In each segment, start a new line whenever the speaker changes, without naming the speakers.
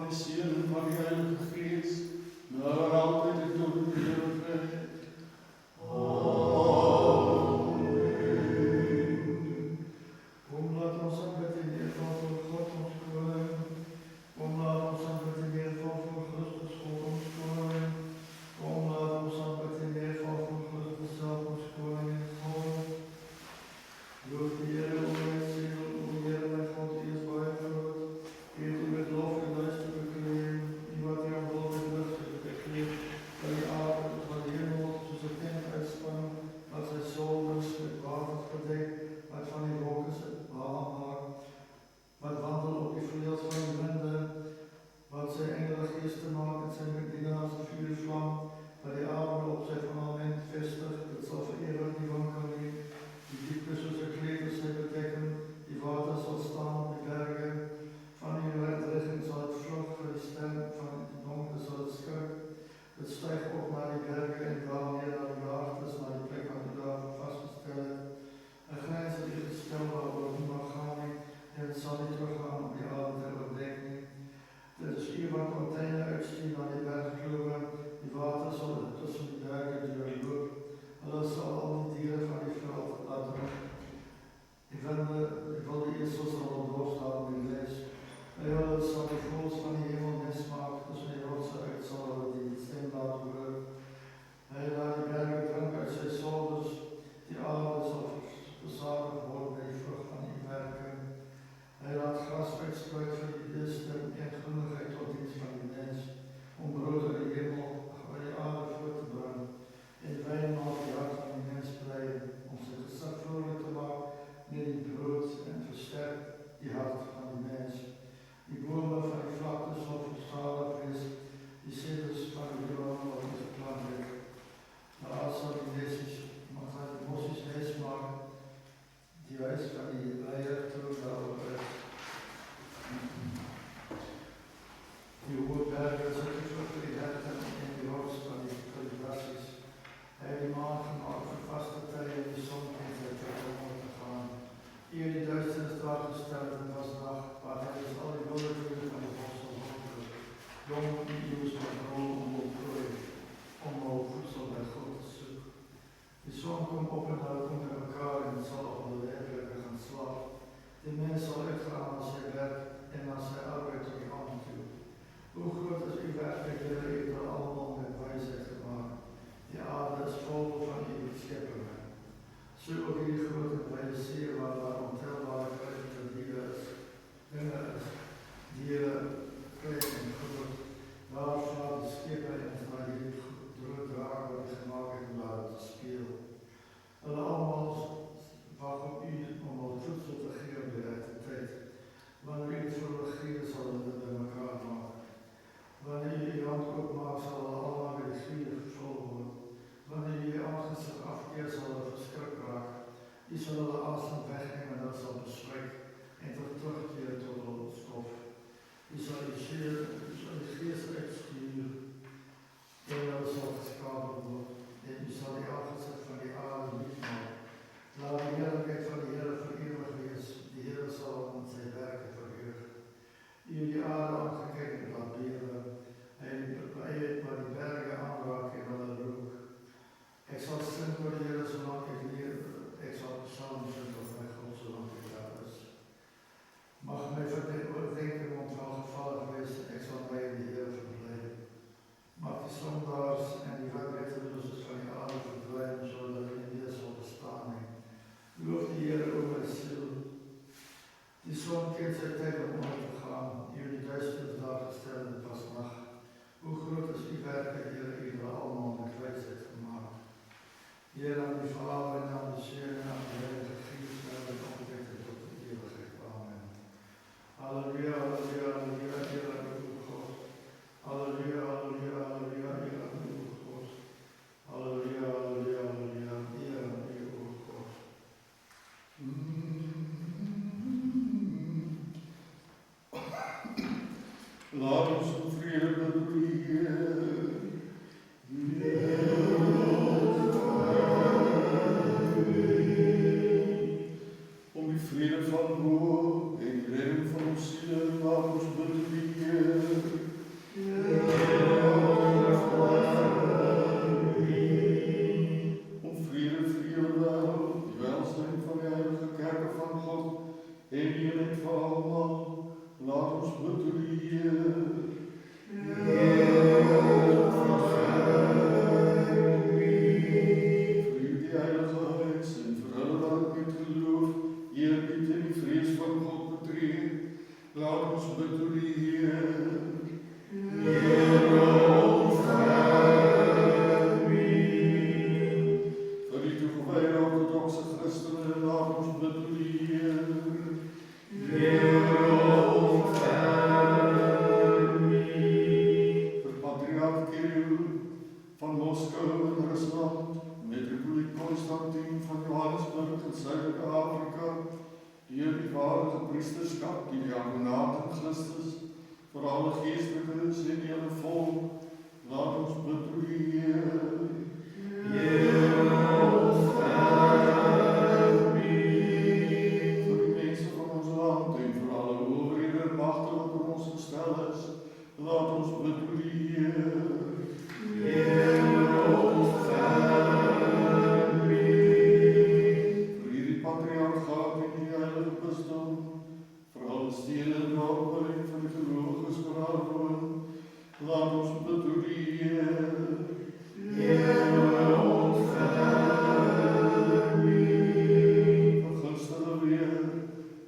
de Ziel en van die Heilige Geest, nou altijd en tot in eeuwigheid.
Kom, laat ons aanbid in eerval voor God ons koning. Kom, laat ons aanbid in eerval voor Christus God ons koning. Kom, laat ons aanbid in eerval voor Christus zelf ons koning en God. Loof die Heere, o mijn ziel, o Heere, mijn God, die is baie groot. Eet u met lof en luister bekleed. Die wat u aan wol en lucht bekleed. Van die aarde, van de hemel, soos een tent uitspan, wat zijn zolders met water bedekt, wat van die wolken zijn baan maakt, wat wandelt op die vleels van die winden, wat zijn engelen geesten maken, zijn met dienaars een vuurvlam, wat die aarde op zijn fundament vestigt, het zal voor eeuwig niet van kan nemen. Die diepte zoals de kleders zijn bedekken, die water zal staan op de bergen, van die wetrechten zal het vlucht, van die stem, van die donker zal het schrik. Het stijgt op naar die bergen en daalt neer naar die waarders, naar die plek waar die daarvoor vastgesteld. Een grijzer is gesteld waar het niet mag gaan en het zal niet teruggaan op die aarde ter overdenking. Er is hier wat container uitstien naar die bergkloven, die water zal tussen die duiken doorlopen. Hulle zal al die dieren van die veld laten. Ik wil de eerste zal al doorstaan in de lees. En hulle zal de vogels van die hemel nest maken, tussen die rotsen uit zal hulle die stem laten horen. Hij laat die bergen drank uit zijn zolders, die aarde zal verzadigd worden bij die vrucht van die werken. Hij laat gras uitspreiden voor die beesten en groenigheid tot dienst van die mens, om brood uit de hemel waar die aarde voort te brengen. In wijn maakt die hart van die mens breien, om zijn gezag vrolijk te maken met die brood en versterkt die hart van die mens. Die bomen van die vlakte zal verzadigd is, die ceders van die bomen worden verplant. Maar als dat die nestjes, maar dat die mosjes nest maken, die wijs van die leier terughouden uit. Die hoge bergen zitten vlug voor die herten en die rots van die grasjes. Hij die maan gemaakt voor vaste tijden, die zon in zijn trekken om te gaan. Hier die duisternis daar gesteld en was nacht, waar hij dus al die wilde dieren van de bossen hoogte. Jong die nieuws met rol omhoog groeien, omhoog voedsel bij God te zoeken. De zon komt op en uit komt bij elkaar en het zal op de werkelijke gaan slapen. De mens zal uitgaan als hij werkt en als hij arbeid tot die hand toe. Hoe groot is uw werkelijk, Heer, u door allemaal met wijsheid gemaakt. Die aarde is vol van uw scheppingen. Zo ook hier groot en wijde zeer waar ontelbare krijgen dieren is. Dieren, klein en groot. Daar slaat de schipper en waar die dragen wordt gemaakt en laat het speel. Hulle allemaal wacht op u om al voedsel te geven bij de tijd. Wanneer u het voor de gieren zal het bij elkaar maken. Wanneer u uw hand opmaakt zal het allemaal bij de gieren gevlogen worden. Wanneer u uw aangezicht afkeert zal het verschrikt raken. U zal de asem wegnemen en dat zal beschrikt en terugkeren tot de stof. U zal uw geest uitsturen en dat zal geschapen worden. En u zal die aangezicht van die aarde niet maken. Laat de heerlijkheid van de Heer voor eeuwig wees. De Heer zal aan zijn werken verheugen. U die aarde aangekeken laat beren. Hij waar die bergen aanraken in alle rook. Ik zal stem voor de Heer zolang ik leer. Ik zal psalms
ons bid tot die Heer. Vir die toegewyde ortodokse Christene, laat ons bid tot die Heer. Vir Patriarch Kirill van Moskou en Rusland, Metropoliet Konstantin van Johannesburg in Suidelike Afrika, deur die waardige priesterskap, die diakonaat in Christus, vir alle geestelikes en die hele volk, laat ons bid tot die Heer. Vir die mense van ons land en vir alle owerhede en magte wat oor ons gestel is, laat ons bid tot die Heer. Vir hierdie patriargaat en die heilige bisdom, vir alle stede en dorpe en vir die gelowiges wat daar woon, laat ons bid tot die Heer. Vergunstige weer,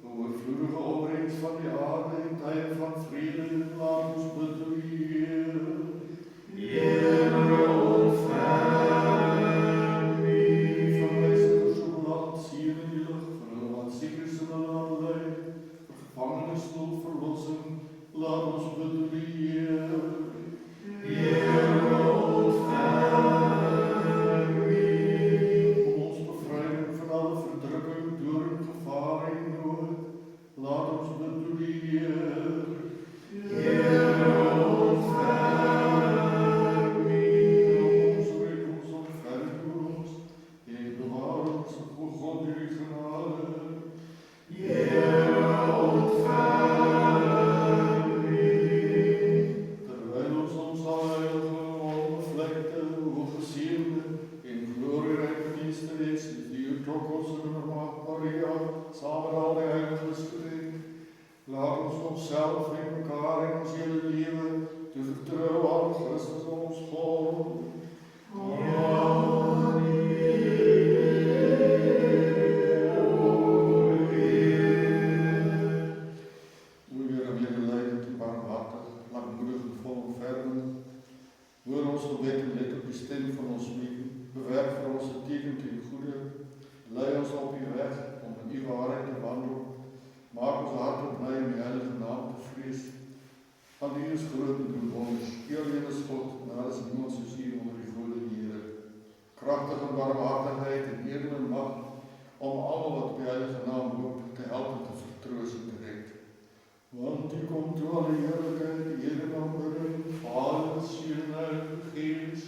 oorvloedige opbrengs van die aarde en tye van vrede, laat ons bid tot die Heer. Verwysers op land, seën in die lug, vir hulle wat siek is in hulle land lê, vir gevangenes tot verlossing, laat ons bid tot die Heer. Om ons bevryding van alle verdrukking, dood, gevaar en nood, laat ons bid tot die Heer. Ons red ons op verder ons, en bewaar ons, o God, deur die genade. Terwyl ons heilige, onbevlekte, hooggeseënde en glorieryke dienste reeds die Theotokos en Maagd Maria saam met al die heiliges gedenk, laat ons onsself en mekaar en ons hele lewe te vertrou aan Christus ons God. Hoor ons gebed en let op die stem van ons lied, bewerk vir ons die teken ten goede, lei ons op die weg om in die waarheid te wandel, maak ons harte bly in die heilige naam te vrees. Want U is groot en doen wonders, U alleen is God, en daar is niemand soos U onder die gode Here. Kragtig in barmhartigheid en eer en mag, om almal wat op die heilige naam hoop te help en te vertroos en te red. Want U kom toe alle heerlikheid, eer en aanbidding, Vader, Seun en Heilige Gees,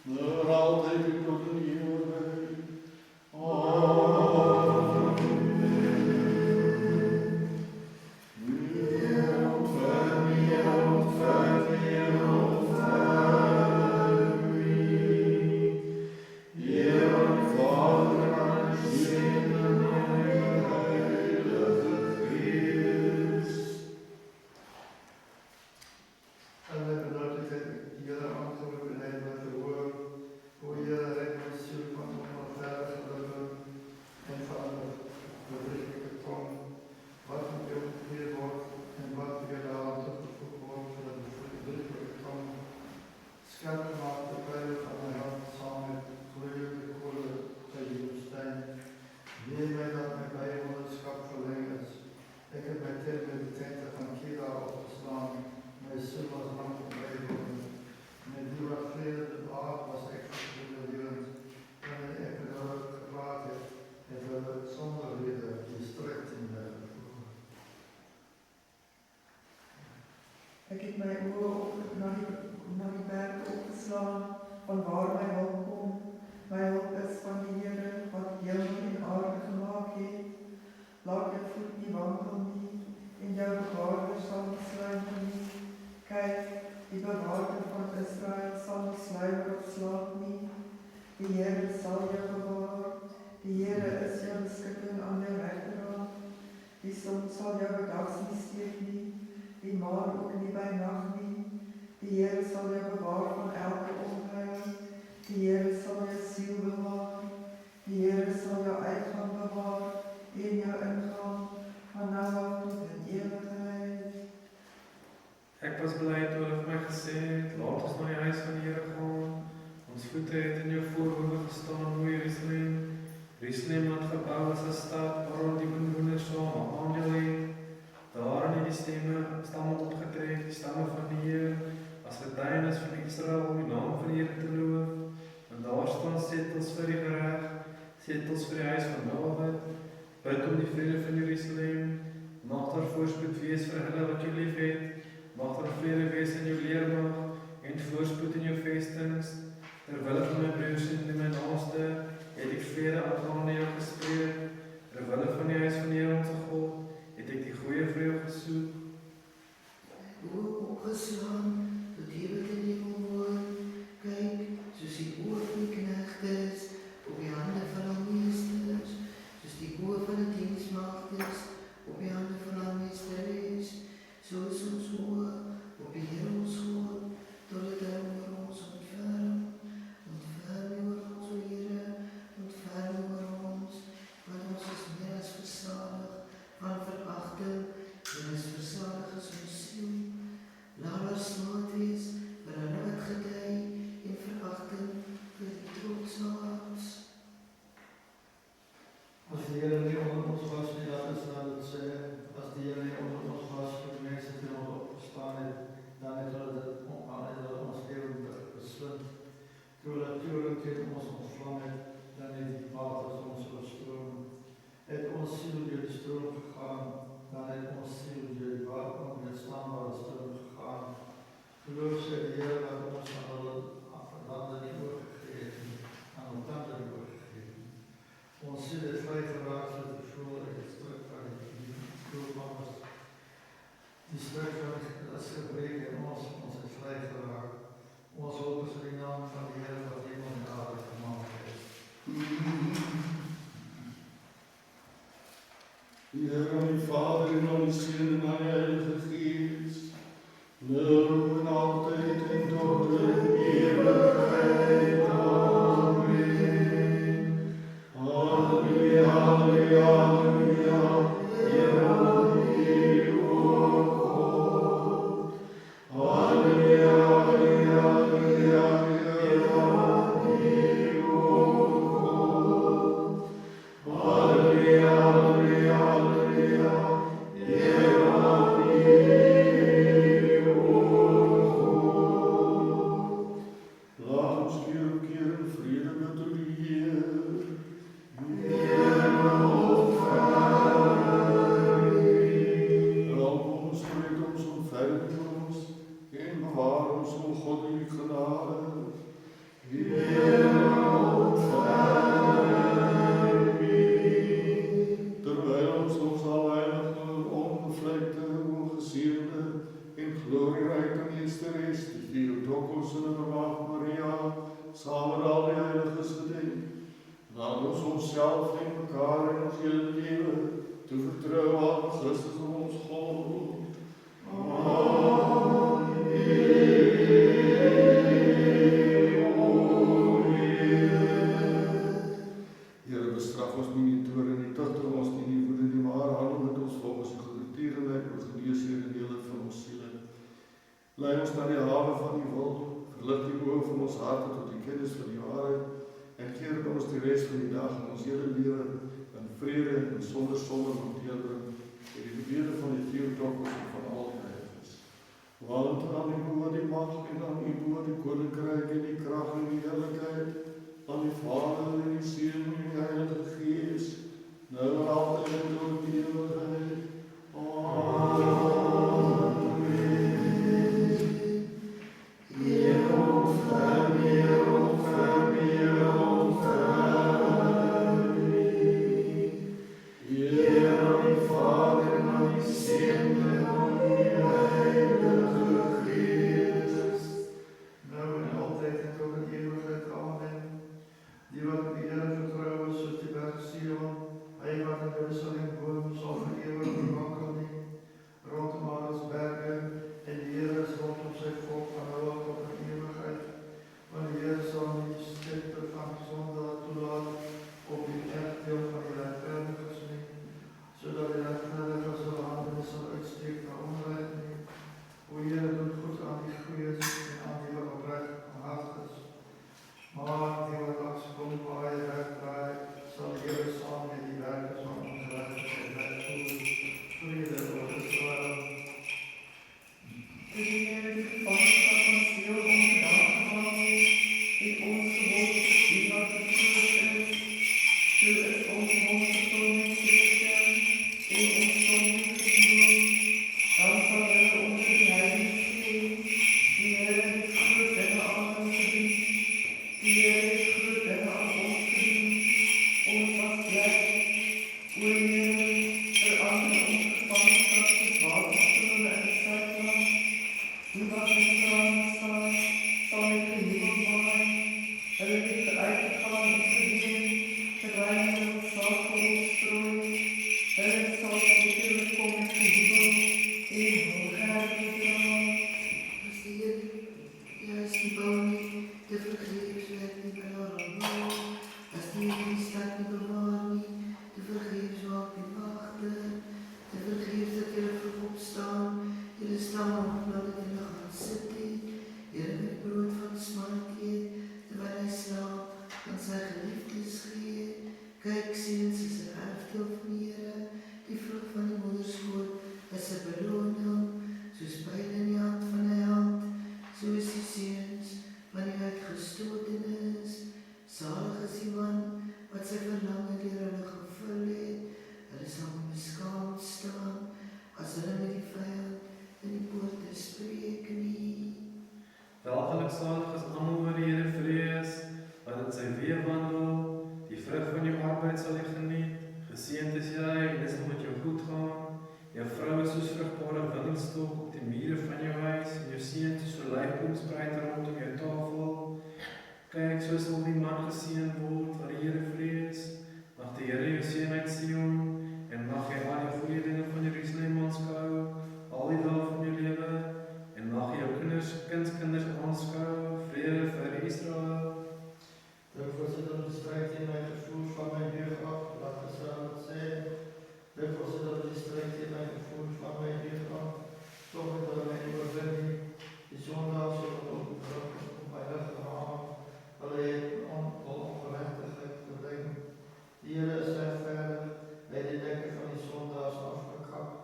nou altyd en tot in ewigheid. Amen.
Ik heb mijn oren naar die bergen opgeslaan, van waar mijn hulp komt. Mijn hulp is van die Heere, wat hemel en aarde gemaakt heeft. Laat je voet niet wandelen niet, en jouw bewaarder zal de sluimer niet. Kijk, die bewaarder van Israël zal de sluimer op slaap niet. Die Heere zal je bewaren, die Heere is jouw beschikking aan de rechterhand. Die zon zal jou bedags niet steken, die maan ook niet bij nacht niet. Die Heere zal jou bewaren van elke onheil. Die Heere zal je ziel bewaren. Die Heere zal jou uitgaan bewaren en jou ingaan, van nou af tot in eeuwigheid.
was bly toe hulle vir my gesê het, laat ons na die huis van die Here gaan. Ons voete het in jou voorhoede gestaan, o Jerusalem. Jerusalem wat gebou is 'n stad waar die inwoners saam aandeel het. Daarin het die stamme opgetrek, die stamme van die Heer, as getuienis van Israel om die naam van die Here te loof. En daar staan setels vir die gereg, setels vir die huis van Dawid. Bid om die vrede van Jerusalem. Mag daar voorspoed wees vir hulle wat jou lief het. Mag daar vrede wees in jou leermag en voorspoed in jou vestings. Terwille van my broers en my naaste, het ek vrede aangaande jou gespreek. Terwille van die huis van die Here onze God, het ek die goeie vir jou gesoek.
Oor opgeslaan, tot David in die hoor. Kyk, soos die oor van die knegtes, op die hande van al meesters, soos die oor van die diensmagtes, op die hande van al meesteres, soos ons oor, op die Here ons God, totdat hy oor ons ontferm. Ontferm oor ons, o Here, ontferm oor ons, want ons is meer as versadig van verachting, en is versadig as ons siel. Laat daar smaad wees vir hulle wat gedei en verachting vir die trotsaars.
As die Here nie onder ons was nie, laat ons nou dit sê. As die Here nie onder ons was, vir die mense die ons opgestaan het, dan het hulle ons lewe besluit. Toe hulle teen ons ontvlam het, dan het die waters ons oorstroom. Het ons siel deur die stroom gegaan, dan het ons siel deur die onweerstaanbare stroom gegaan. Geloof sy die Here wat ons aan hulle lande nie oorgegee het nie, aan hul tande nie oorgegee het. Ons siel het vry geraak soos die voël uit die struik van die doelmammers. Die struik van die gebrek en ons het vry geraak. Ons hoop is in die naam van die Here wat hemel en aarde gemaakt het.
Die Here aan die Vader en aan die Seun en aan die Heilige Gees, nou en altyd en tot in ewigheid. Amen. Halleluja, halleluja, halleluja. Here, U o God. Halleluja, halleluja, halleluja. Here, U o God. Halleluja, halleluja, halleluja. Here, laat ons keer op keer in vrede met tot die Heer. Help ons, spreek ons, ontferm ons en bewaar ons om goddelijke genade. Terwijl ons nog alheilige, onbevlekte, ongezielde en glorierijke meesteres, die Theotokos en de Maagd Maria, samen met al die heiliges gedenk. Laat ons onszelf en mekaar en ons hele leven toevertrouwen aan Christus ons God. Amen. Here, bestraf ons nie in toorn nie, tuchtig ons nie in woede nie, maar handel met ons volgens die goede tierenheid, oor geneesheer en deel van ons siele. Lei ons na die hawe van die wil, verlig die oog van ons harte tot die kennis van die waarheid, en keer ons die rest van die dag in ons hele lewe in vrede en sonder sonde moet deelbring, vir die gebede van die Theotokos en van al die heiliges. Want aan die boer die macht en aan die boer die koninkryk en die kracht en die heerlijkheid, aan die Vader en die Seun en die Heilige Gees, nou en altyd en tot die ewigheid. Amen. Heer, ontferm, Heer, ontferm, Heer, ontferm. Heer, aan die Vader en aan die Seun en aan die Heilige Gees,
Nou en altyd en tot in ewigheid. Amen. Die wat op die Here vertrou is, soos die berg Sion, hy wat in Jerusalem woon, sal vir ewig verwankel nie. Rondom alles berge, en die Here is rondom sy volk van hulle tot in ewigheid. Want die Here sal nie die scepter van sondaar toelaat op die erfdeel van die regverdiges nie, sodat die regverdiges hulle hande sal uitsteek na onreg nie. O Here, doen
ons mond gevul met vrede en ons tong gevoel, dan sal hulle onder die heilige sê, die Here het groot dinge aan ons gedoen, die Here het groot dinge aan ons gedoen, ons was bly, o Here, verander ons gevangenskap soos waterstrome in die suidland, die wat in trane staan, sal met gehebel waai, hulle het uitgegaan en gedien, terwyl hulle saadkorrel strooi, hulle sal sekerlik kom met gehebel en hoogherder dra.
As die Heer juist die bou nie, te vergeefs werk die karel. As die Heer die stad nie bewaar nie, te vergeefs waak die wagter. Te vergeefs dat julle vroeg opstaan, julle staan op nadat julle gaan sit het. Julle met brood van smart eet, terwyl hy slaap, aan sy geliefdes gee. Kyk, seuns is 'n erfdeel van die Here, die vrug van die moederskoot is 'n beloning, soos pyn in die hand van 'n held, so is die seuns van die uitgestotenes. Salig is die man wat sy verlange deur hulle gevul het, hulle sal beskaamd staan, as hulle met die vyand in die poorte spreek nie.
Welgeluksalig is almal wat die Here vrees, wat in sy weë wandel, die vrug van jou arbeid sal jy geniet. Geseënd is jy, en dit sal met jou goed gaan. Jou vrou is soos vrugbare wingerdstok op die mure van jou huis, en jou seun soos 'n olyfboomspruit rondom jou tafel. Kyk, so sal die man geseën word wat die Here vrees. Mag die Here jou seën uit Sion, en mag jy al die goeie dinge van Jerusalem aanskou, al die dae van jou lewe, en mag jy jou kindskinders aanskou. Vrede vir Israel.
Dank Voorzitter, de strijd in mijn gevoel van mijn jeugd af, laat de zaal het zijn. Dank Voorzitter, de strijd in mijn gevoel van mijn jeugd af, toch dat mijn overwinning, die zondag zullen opdrukken op mijn rechterhand, alleen ongerechtigheid verdringen. Die Heer is rechtvaardig, bij de dekken van die zondags afgekapt.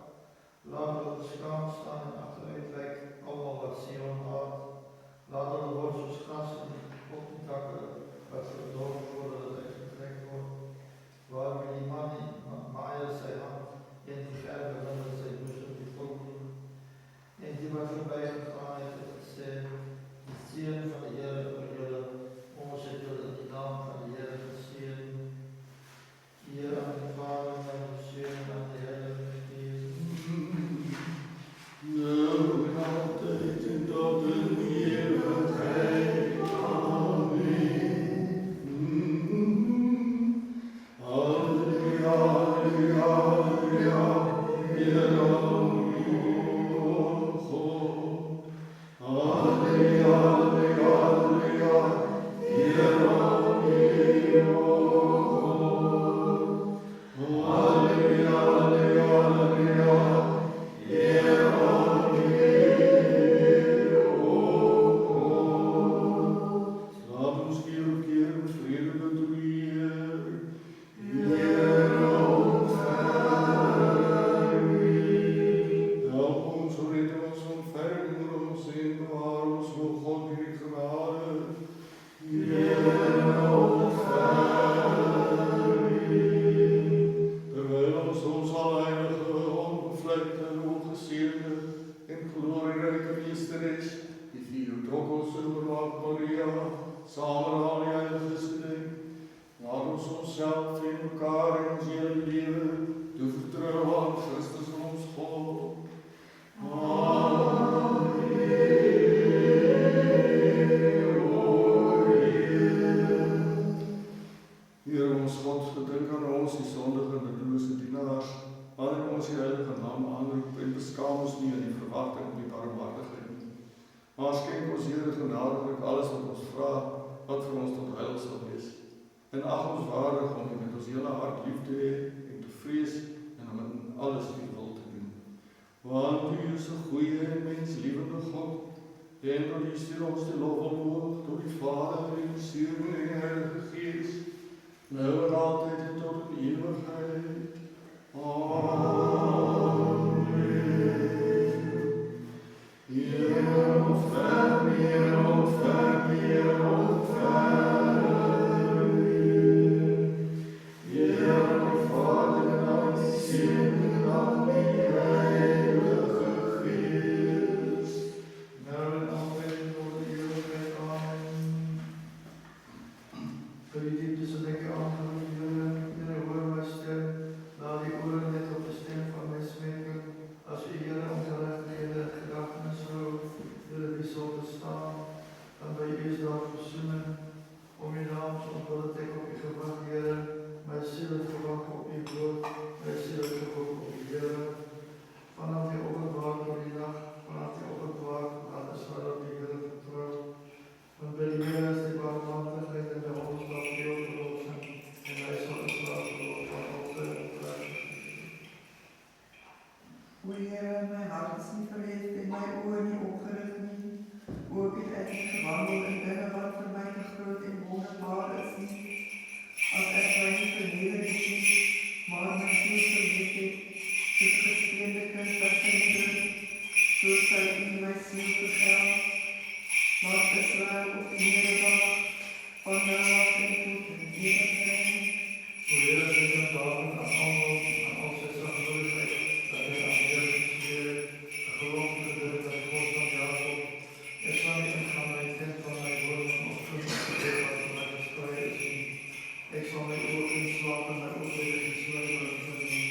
Laat we beschaamd staan en achteruit wijken, allemaal wat Sion had. Laat de wortels grassen op die takken, wat verdorven worden, dat hij getrekt wordt. Waar we die man maaien zijn hand in die gerbe onder zijn boezem gevonden. En die wat voorbij gegaan heeft het gezegd, de zielen van de Heer voor jullie, onze jullie in de naam van de Heer gezien. Hier aan de Vader en de Zoon en aan de Heilige Geest.
Nu en altijd en tot in eeuwigheid. Amen. Halleluja, halleluja, halleluja, Heer onze God. Halleluja, halleluja, halleluja, Heer onze God. Halleluja, halleluja, halleluja, Heer onze God. Laat ons keer op keer met vrede bedroeien. Heer ons help ons, red ons, ontferm ons en bewaar ons, o God, die genade. Heer ons terwijl ons alheilige, onbevlekte, ongeseende en glorierijke meesteres, die Theotokos en Maria, samen al die heiliges gedenk. Laat ons onszelf en elkaar en ons hele leven toevertrouwen aan Christus ons God. Amen. Heer ons God, gedink aan ons die sondige en bedroelose dienaars, waarin ons die heilige naam aanroep en beskaam ons nie in die verwachting op die barmhartigheid nie. Maar skenk ons Heer genadiglik alles wat ons vraag, wat vir ons tot heil sal wees. En ag ons waardig om U met ons hele hart lief te hê en te vrees en om in alles U wil te doen. Want U is 'n goeie en menslievende God, en door U stuur ons die lof omhoog, door die Vader en die Seun en die Heilige Gees, nou en altyd en tot in ewigheid. Amen. Heer ontferm, Heer ontferm, Heer ontferm. Heer
dood, wij zullen geroep op die Heere. Vanaf die opperwaard door die nacht, vanaf die opperwaard, laat de zwaar op die Heere vertrouwen. Want bij die Heere is die barmhartigheid en de hondsdag heel groot zijn, en hij zal de slaap verloren van onze opdracht.
O Heere, my hart is nie verhef en my oë nie opgerig nie. Ook het ek nie gewandel in dinge wat vir my te groot en wonderbaar is nie. As ek my nie verneder het nie, maar my siel verlief het, soos gesteende kind wat sy moeder, so sal U my siel vertel. Laat Israel op die Here wag, van nou af en tot in ewigheid.
O Heere, sê dan dagen aan almal, aan al sy sagmoedigheid, dat hy aan die Heere gesweer het, 'n geloof gedurf dat God van Jakob. Ek sal nie ingaan na die tent van my woning of kundig gebed wat vir my versprei is nie. Ek sal my oog inslaap en my oogwede gesluimerd vinden,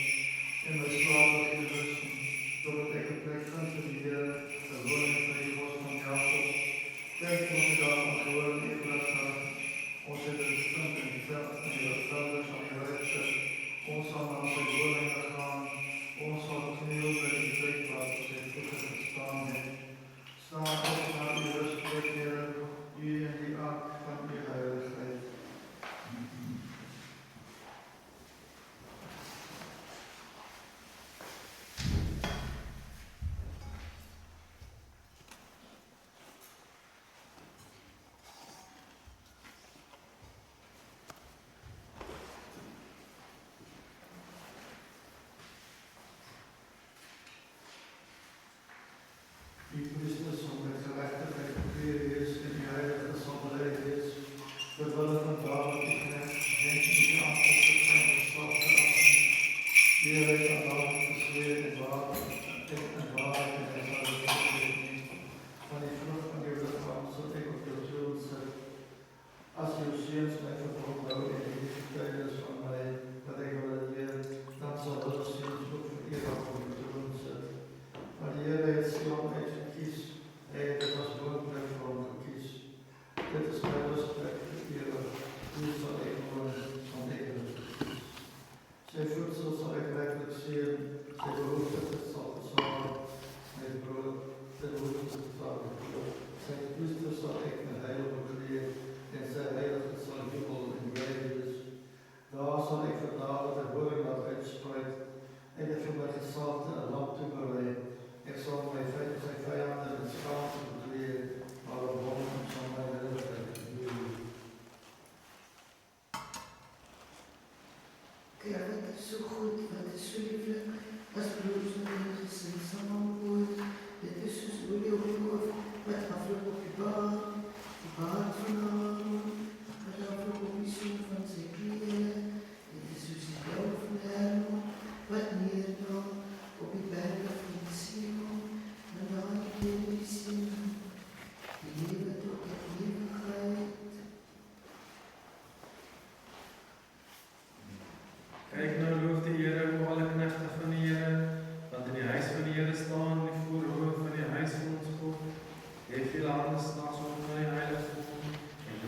en my slawe gerus, totdat ek 'n plek vind vir die Heere, 'n woning vir die God van Jakob. Kyk, ons het daar van gehoor in Efrata, ons het dit gevind in die veld en die velders van die rechte. Ons sal na sy woning gaan, ons sal kniel by die plek waar sy voete gestaan het. Staan op na die rustplek, Heere, U in die ark van U heiligheid. Die priesters om met gerechtigheid gekleed is en die heilige sal bereid is, terwille van David die knecht, denk nie die aankomst van die slag verachten. Die Heere het aan David gesweer en waarheid en hy sal dit vergeet nie. Van die vrucht van jou lichaam sal ek op jou ziel sit. As jou seuns my verbond hou en die getuies van my, wat ek wil leer, dan sal hulle seuns ook vir ewig op jou troon sit. Maar die Heere het Sion uitgekies, hy het dit as woonplek vir hom gekies. Dit is my rustplek vir ewig, hier sal ek woon, van ewig gekies. Sy voedsel sal ek werklik seën, sy behoeftes sal versaal, my brood, sy behoeftes sal vervul. Sy priester sal ek met heil bekleed, en sy heilige sal jubel en bly wees. Daar sal ek vir Dawid 'n horingdag uitspreid, en ek vir my gesalfde 'n lamp toeberei. Ek sal my sy vyande met skaamte bekleed, maar op hom sal my heiligheid gloei.
Kyk, wat is so goed, wat is so lieflik, as broers met in gesin saamwoord. Dit is soos olie op die hoof, wat afloop op die baard van Aaron, wat afloop op die soen van sy klere. Dit is soos die blauw van Hermon, wat neerdal op die berge van Sion, en daar keer die Sion, die lewe tot die ewigheid.
Kyk nou, loof die Here, o alle knegte van die Here, want in die huis van die Here staan die voorhoewe van die huis van ons God. Hef julle hande snags op na die heiligdom, en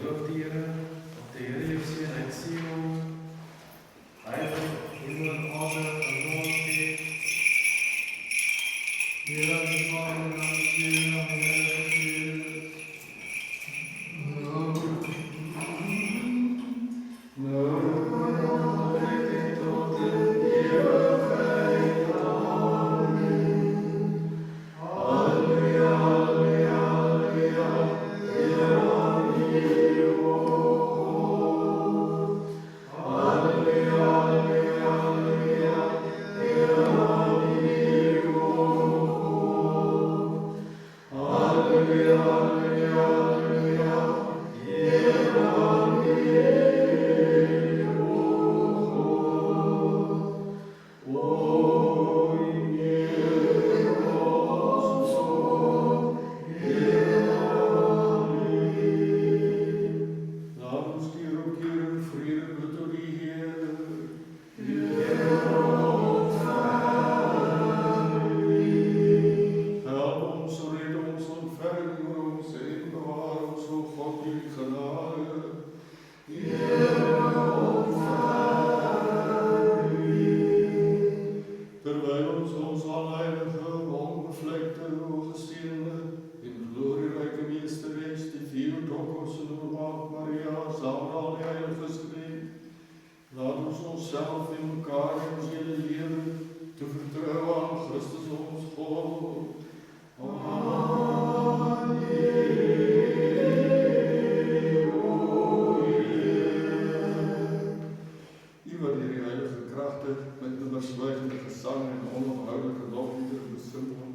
gedachte met nummerswijgende gezang en onophoudelijke lofliederen besingelen.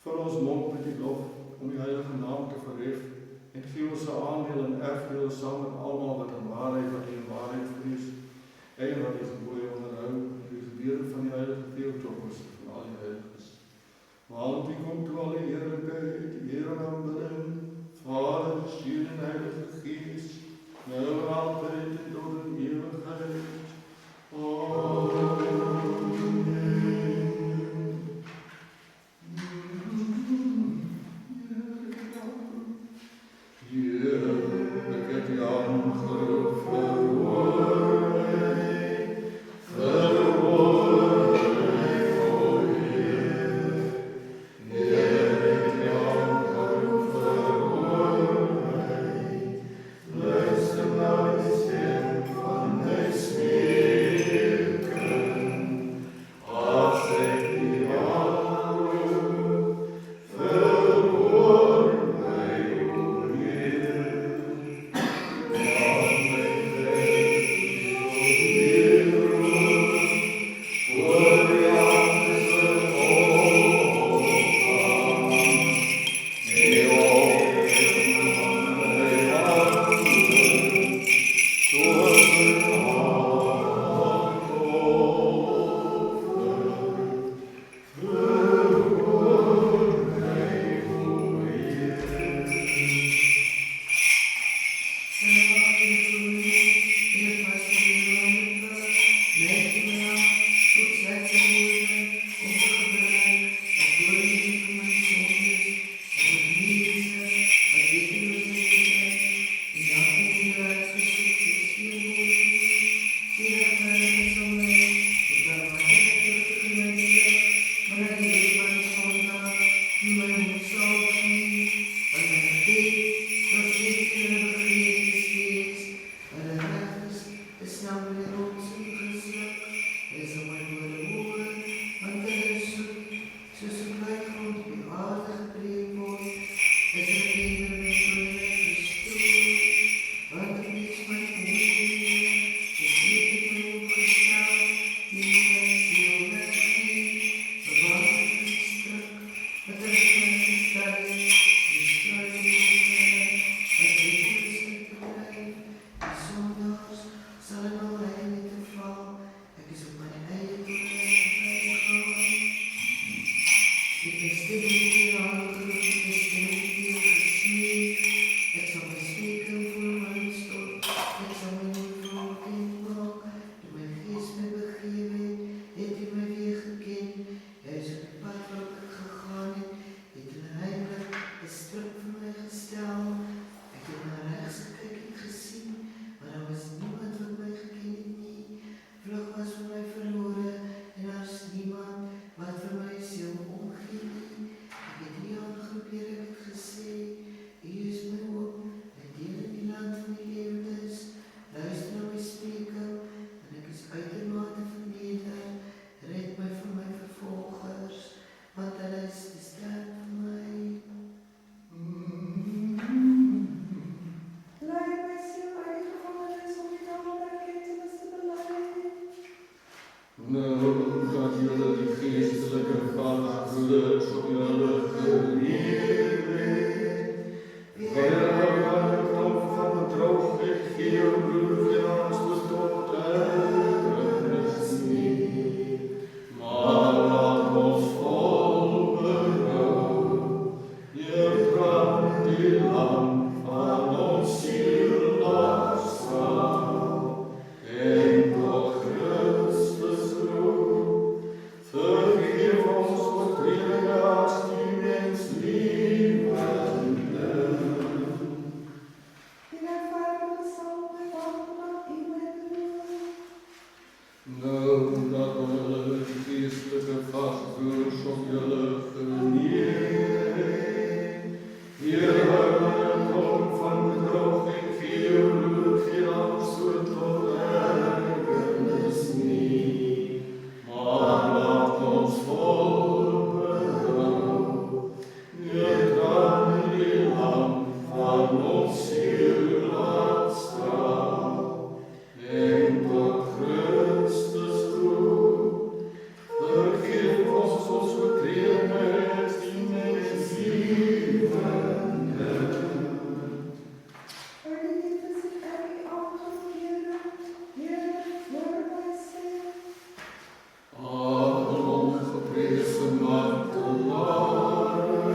Vul ons mond met die lof om die heilige naam te verheffen en geef ons aandeel en erfdeel samen allemaal wat in waarheid wat in waarheid vrees en wat die geboeien onderhou, die gebeden van die heilige veeltoppers van al die heiliges. Want die komt toe al die heerlijkheid, die Heer en aanbidding, Vader, Seun en Heilige Geest, nou en altijd en tot in eeuwigheid. Christus Daarom geprezen martelaren,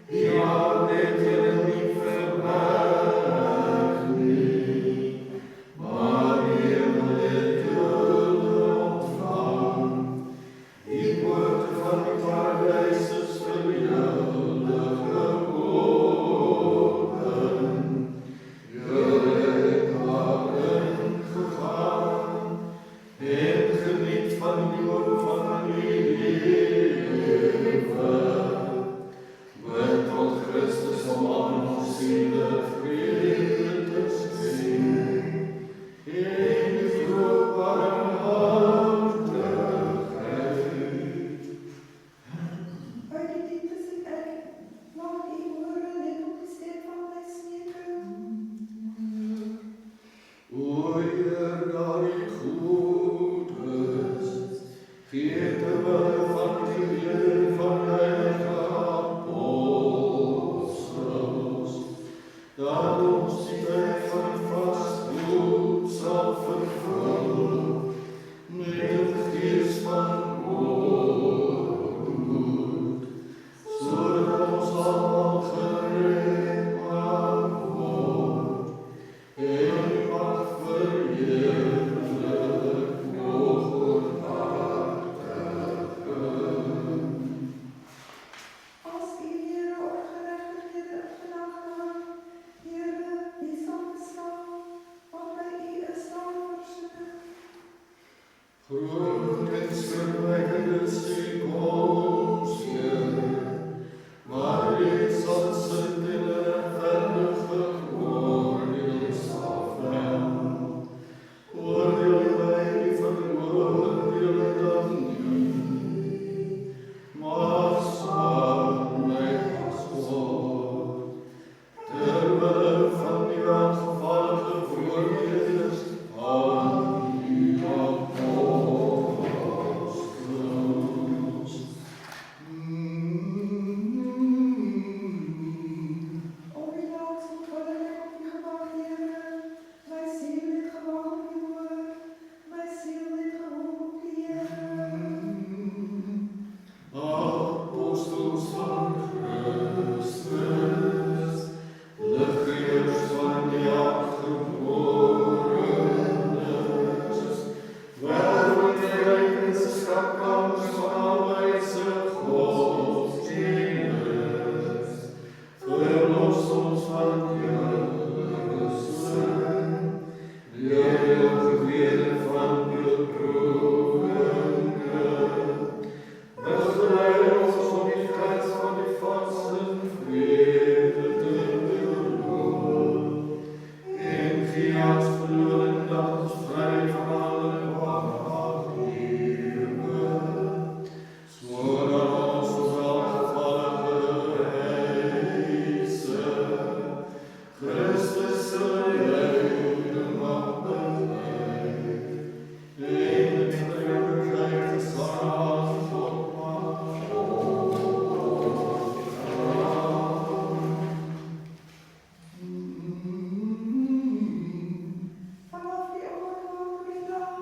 ja, dit jullie niet verbergen niet, maar jullie dit jullie ontvangen. Die poorten van die paradijsers voor jullie geopend. Jullie daarin gegaan en geniet van die woorden van jullie leven. Met tot Christus om aan ons zielen vrede te schenken. In die vroeg barmhartigheid.
Uit die diepte sing ek, laat die ore net op die stem van my smeken.
O Heer, daar u goed is, gee te wille van die leer van heilige apostels, dat ons die tijd van vastgoed zal vervullen, met de geest van ootmoed, zodat ons allemaal gereed mag worden, en u mag verheerlijk mogen hartigen.
Als u Heere op gerechtigheden genagen, Heere, wie zal bestaan, want bij u is dan verzoenen.
Groot en verwekkende komst, Heer, maar reeds als het in de rechtvaardige oordeelsafel. Oordeel wij die veroordelen dan niet, maar zwaar mij als woord. Terwille van die welgevallige voorbeelders van uw apostels.
O wie laat zo verder op u gewacht, Heere, mijn ziel dit gewacht op uw woord, mijn ziel dit gehoor op u, Heere.
Apostels van Christus, lichtgevers van die uitgeborenes, welke rijkens schatkamers van alwijze godsdienst, verlos ons van jussen, leeuwgeweer van beproevingen. Begeleid ons om die tijd van die vasten vrede te belonen. En gee ons verloren dat ons vrij van alle wanhoop leven. Zodat ons welgevallige eisen Christus zullen leiden mag beleid. In de vriendelijkheid gestaan tot
Vanaf die oorlog die dag,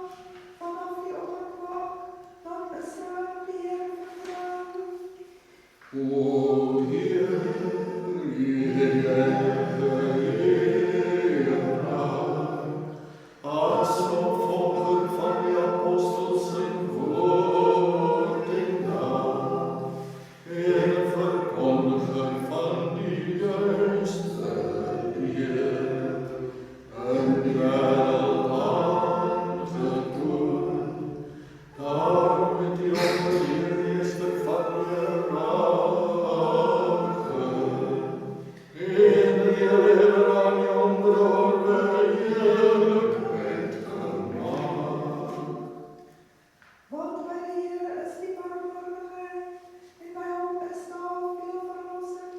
vanaf die oorlog, dan Israël die Heer vertrouwen.
O Heer, als een opvolger van die apostels in woord en daad, en een verkondiger van die juiste Heer, een wel aangetoond, daarom met die onbeheerste van je raken, in die leer aan je onderhouden heerlijkheid gemaakt.
Want bij de Heer is die barmhartigheid, en bij hem is daar veel verlossing,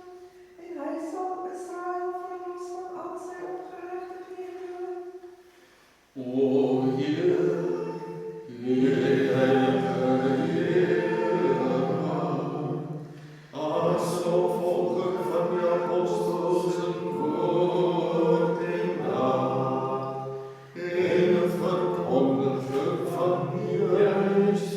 en hij zal Israël verlossen van al zijn ongerechtigheden.
O Heer, heilige Heer, als een opvolger van de apostels een woord en daad, en een verkondiger van juist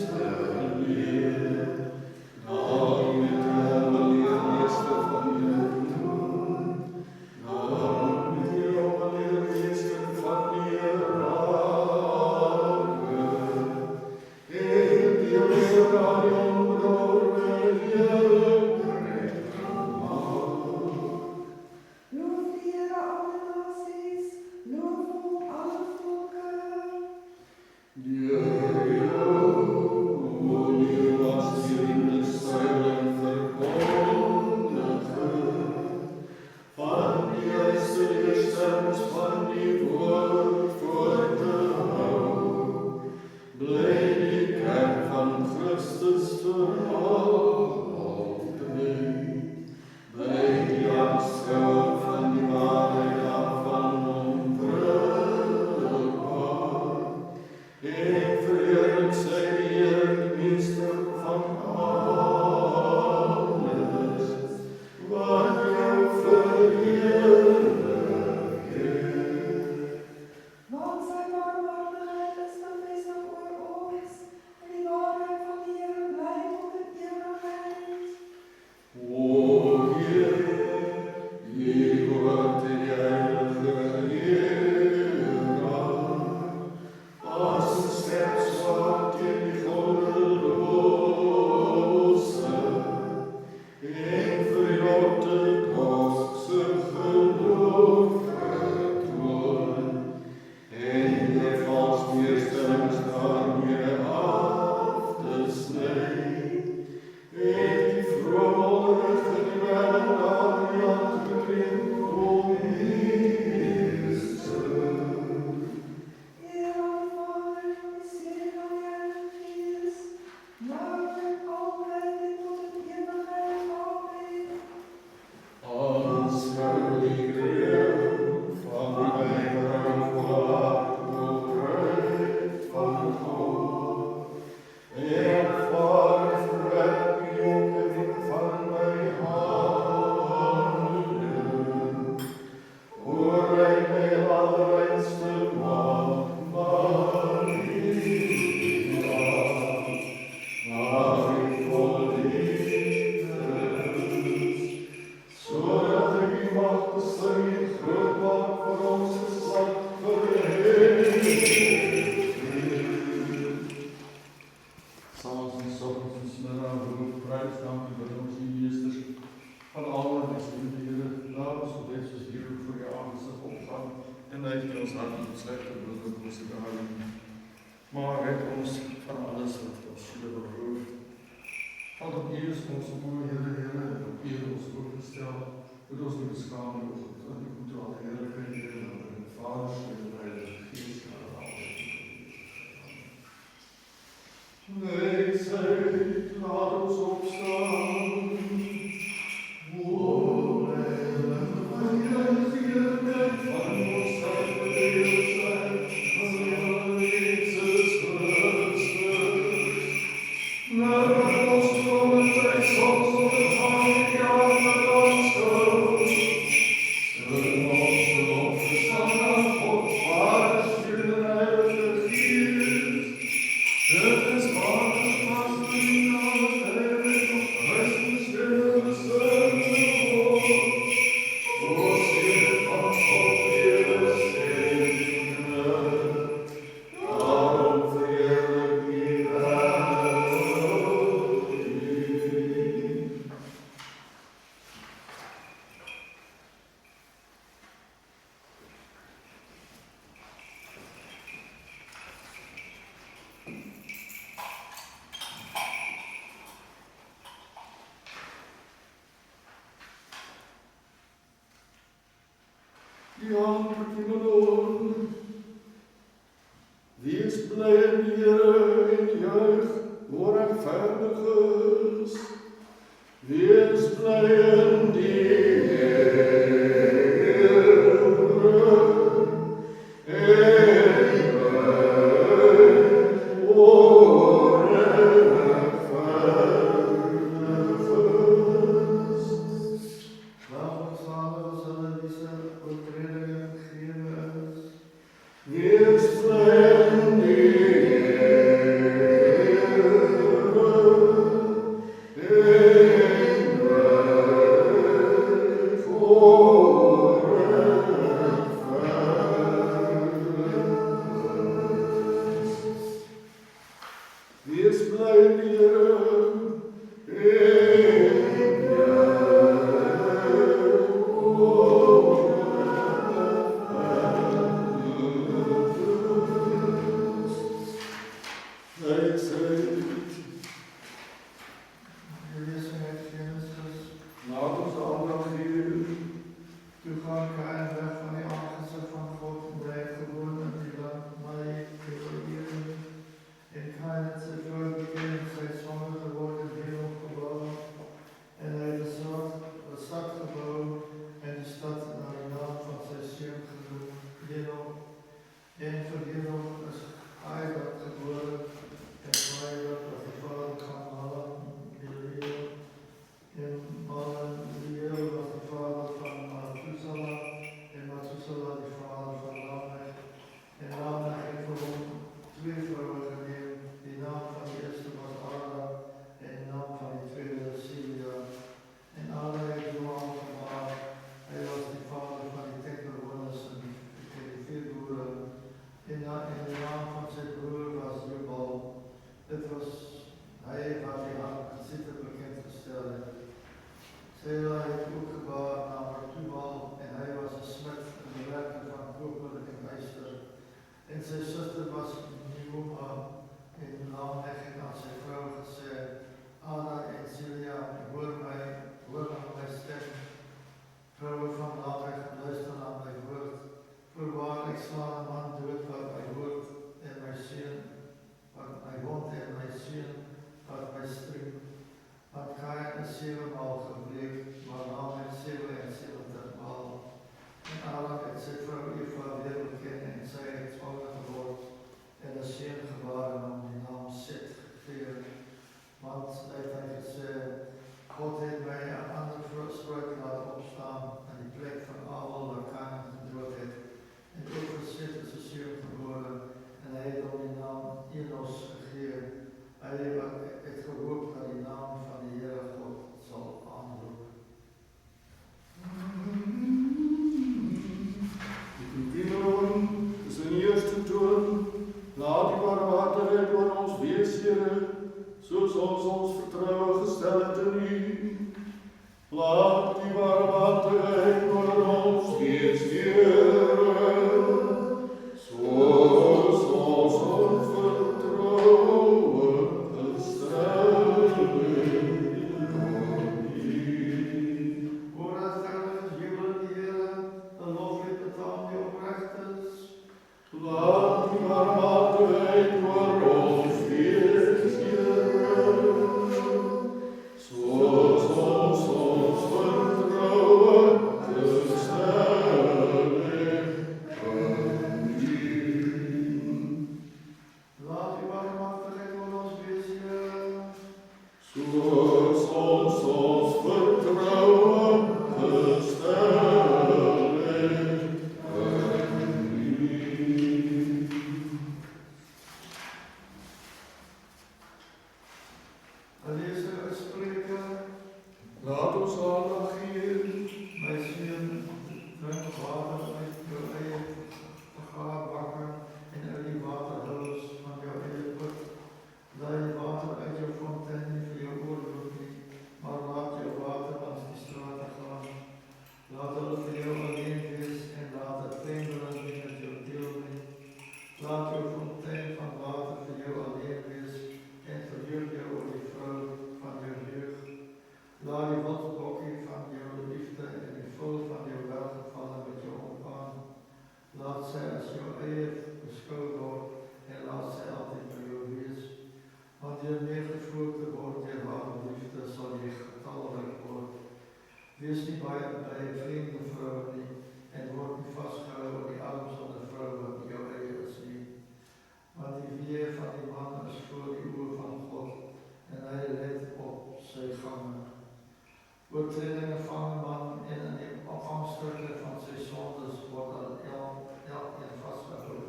Christus verhoogd, bij die aanschouw van die waarheid af van onvruchtbaar. Ik verheerlijk zij die Heer, de meester van alles, wat jou verheerlijk is.
Want zijn barmhartigheid is bevestigd voor ons, en die waarheid van die Heer blijft tot in eeuwigheid.
O Heer, je wordt in je heilige Heer, als een scherpzwaard in die goddeloze, in verjotte doodse geloof getrokken, en de valsmeerstelling daarmee af te snijden. Ik die vrolijke werden aan Jan geklimd om Heersen.
Heer, alle Vader, van die Zoon van die Heilige Geest, nou en altijd en tot in eeuwigheid. Amen.
Als verliefd van mijn verwacht van God. Ik verwerp jongen van mijn handen. Hoor mij mijn allerreinste man, Maria. Maar ik vol liefde, zodat ik u mag beslissen, groot mag voor onze stad verheerlijken. S'avonds en 's ochtends en 's middags beroep, prijs, dank u voor onze ministers van alle verschillende Heren. Laat ons op deze hier voor je aangezicht opgaan en leid je ons hart tot slechte broeder onze behouden. Maar red ons van alles wat ons zullen beproeven. Want op u is onze mooie Heere, en op u ons voorgesteld, dat ons niet beschamen wordt, en u moet alle heerlijkheid Heere, en de Vader en de Heilige Geest naar altijd. Wees zij, laat ons opstaan. O, heilige van ons zijn bedeeld zijn, van Jezus Christus. Naar ons komen wij soms op het hand, ja, met ons dood. Zullen ons geloof verstaan aan God, Vader, Zoon en Heilige Geest. Het is waar, als we niet aan het heilig op Christus willen bestemmen worden. O Ziel van God, Heere, zegenen. Daarom verheerlijk wie wel u. Die antwoord in mijn oren. Wees blij in die Heere en juich, o rechtvaardigers. Wees blij in die Heere en juich, o rechtvaardigers.
Laat ons Vader, zullen deze overtredingen vergeven is.
Wees blij in die Wees blij in die
Jullie zijn uit Genesis.
Laat ons de aandacht geven.
Toegang en weg van die aangezicht van God en blijf gewoon en die laat mij evalueren. In keine Zerstörung beginnen, sei zwanger Hy het gehoop dat die naam van die Here God sal aanroep.
Die Timon is in die eerste toon, laat die barmhartigheid oor ons wees, Here, soos ons vertroue gestel het in U. Laat die barmhartigheid oor ons wees, Here, soos ons vertroue gestel het in U.
Voordat verder jubel die Here, 'n loflied betaam die opregtes.
Laat die barmhartigheid oor ons wees, Here, soos ons vertroue gestel het in U.
Laat die barmhartigheid oor ons wees, Here,
Soos ons vertroue gestel het in U.
leser uit Spreuke.
Laat ons aandag gee.
My seun, drink water uit jou eie vergaarbakke en uit die waterhuls van jou eie put. Laat die water uit jou fontein nie vir jou oorloop nie, maar laat jou water langs die strate gaan. Laat hulle vir jou alleen wees en laat het vreemdeling nie met jou deel nie. Laat jou fontein van water vir jou alleen wees en verheug jou oor die vrou van jou jeug. Laat die wilsbokkie van jou liefde en die vul van jou welgevallen met jou omgaan. Laat sy as jou eie beskou word en laat sy altyd by jou wees. Want deur meegevoerd te word deur haar liefde sal jy getalrijk word. Wees nie by 'n vreemde vrou nie en word nie vasgehou in die arms van 'n vrou wat jou eie is nie. Want die weë van die man is voor die oë van God en hy let op sy gange. Oortredinge van 'n man en in die afhangstukke van sy sondes word aan elkeen vasgehou.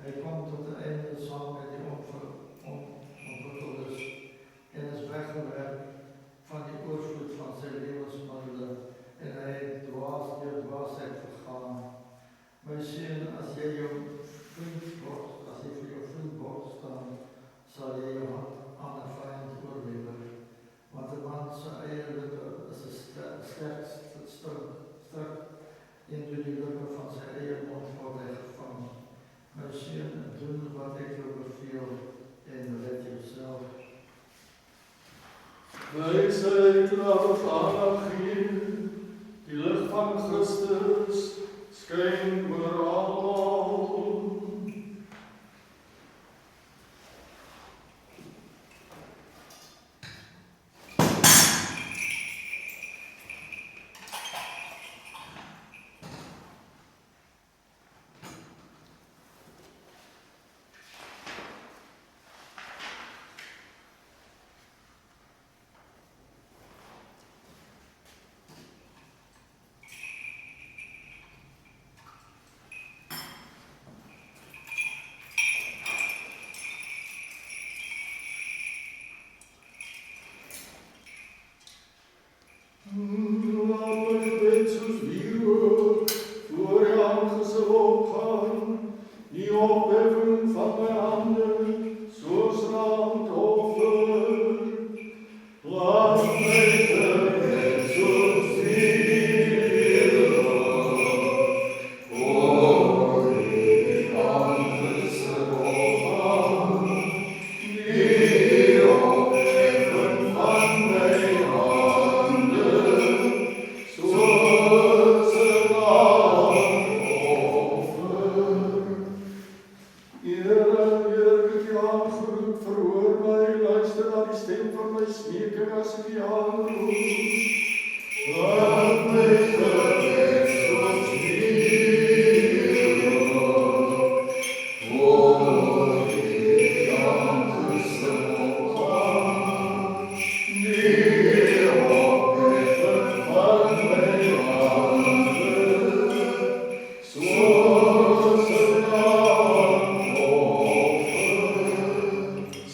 Hy kom tot 'n einde saam met die onverwikkeldes en is weggewerp van die oorvloed van sy lewensmiddelen en hy het deur dwaasheid vergaan. My seun, as jy vir jou vriend bord staan, sal jy jou hand aan 'n vyand oorlewer. Want 'n man se eie lippe is 'n sterk stryk en deur die lippe van sy eie mond word hy gevang. My seun, doen wat ek jou beveel en red jouself.
Wysheid laat ons aandag gee, die lig van Christus skyn oor almal.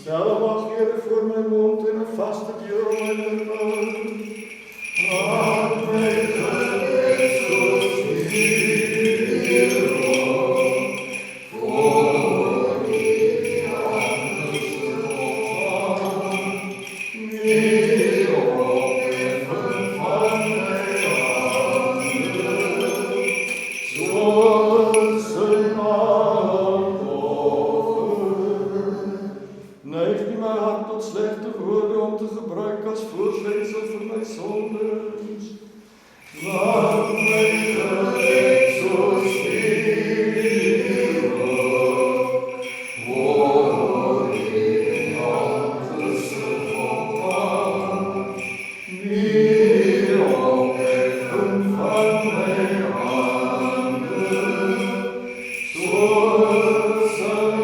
Stella Laat Heere voor mijn mond en een vaste deur om mijn lippen. Laat mij Christus hier voor die aangestaan. Niet opheffen van mijn handen, zoals een neig niet mijn hart tot slechte woorden om te gebruiken als voorzetsel voor mijn zondes. Laat mij gelijk zo stieren, voor die aangestaan. Niet opheffen van mijn handen, zoals een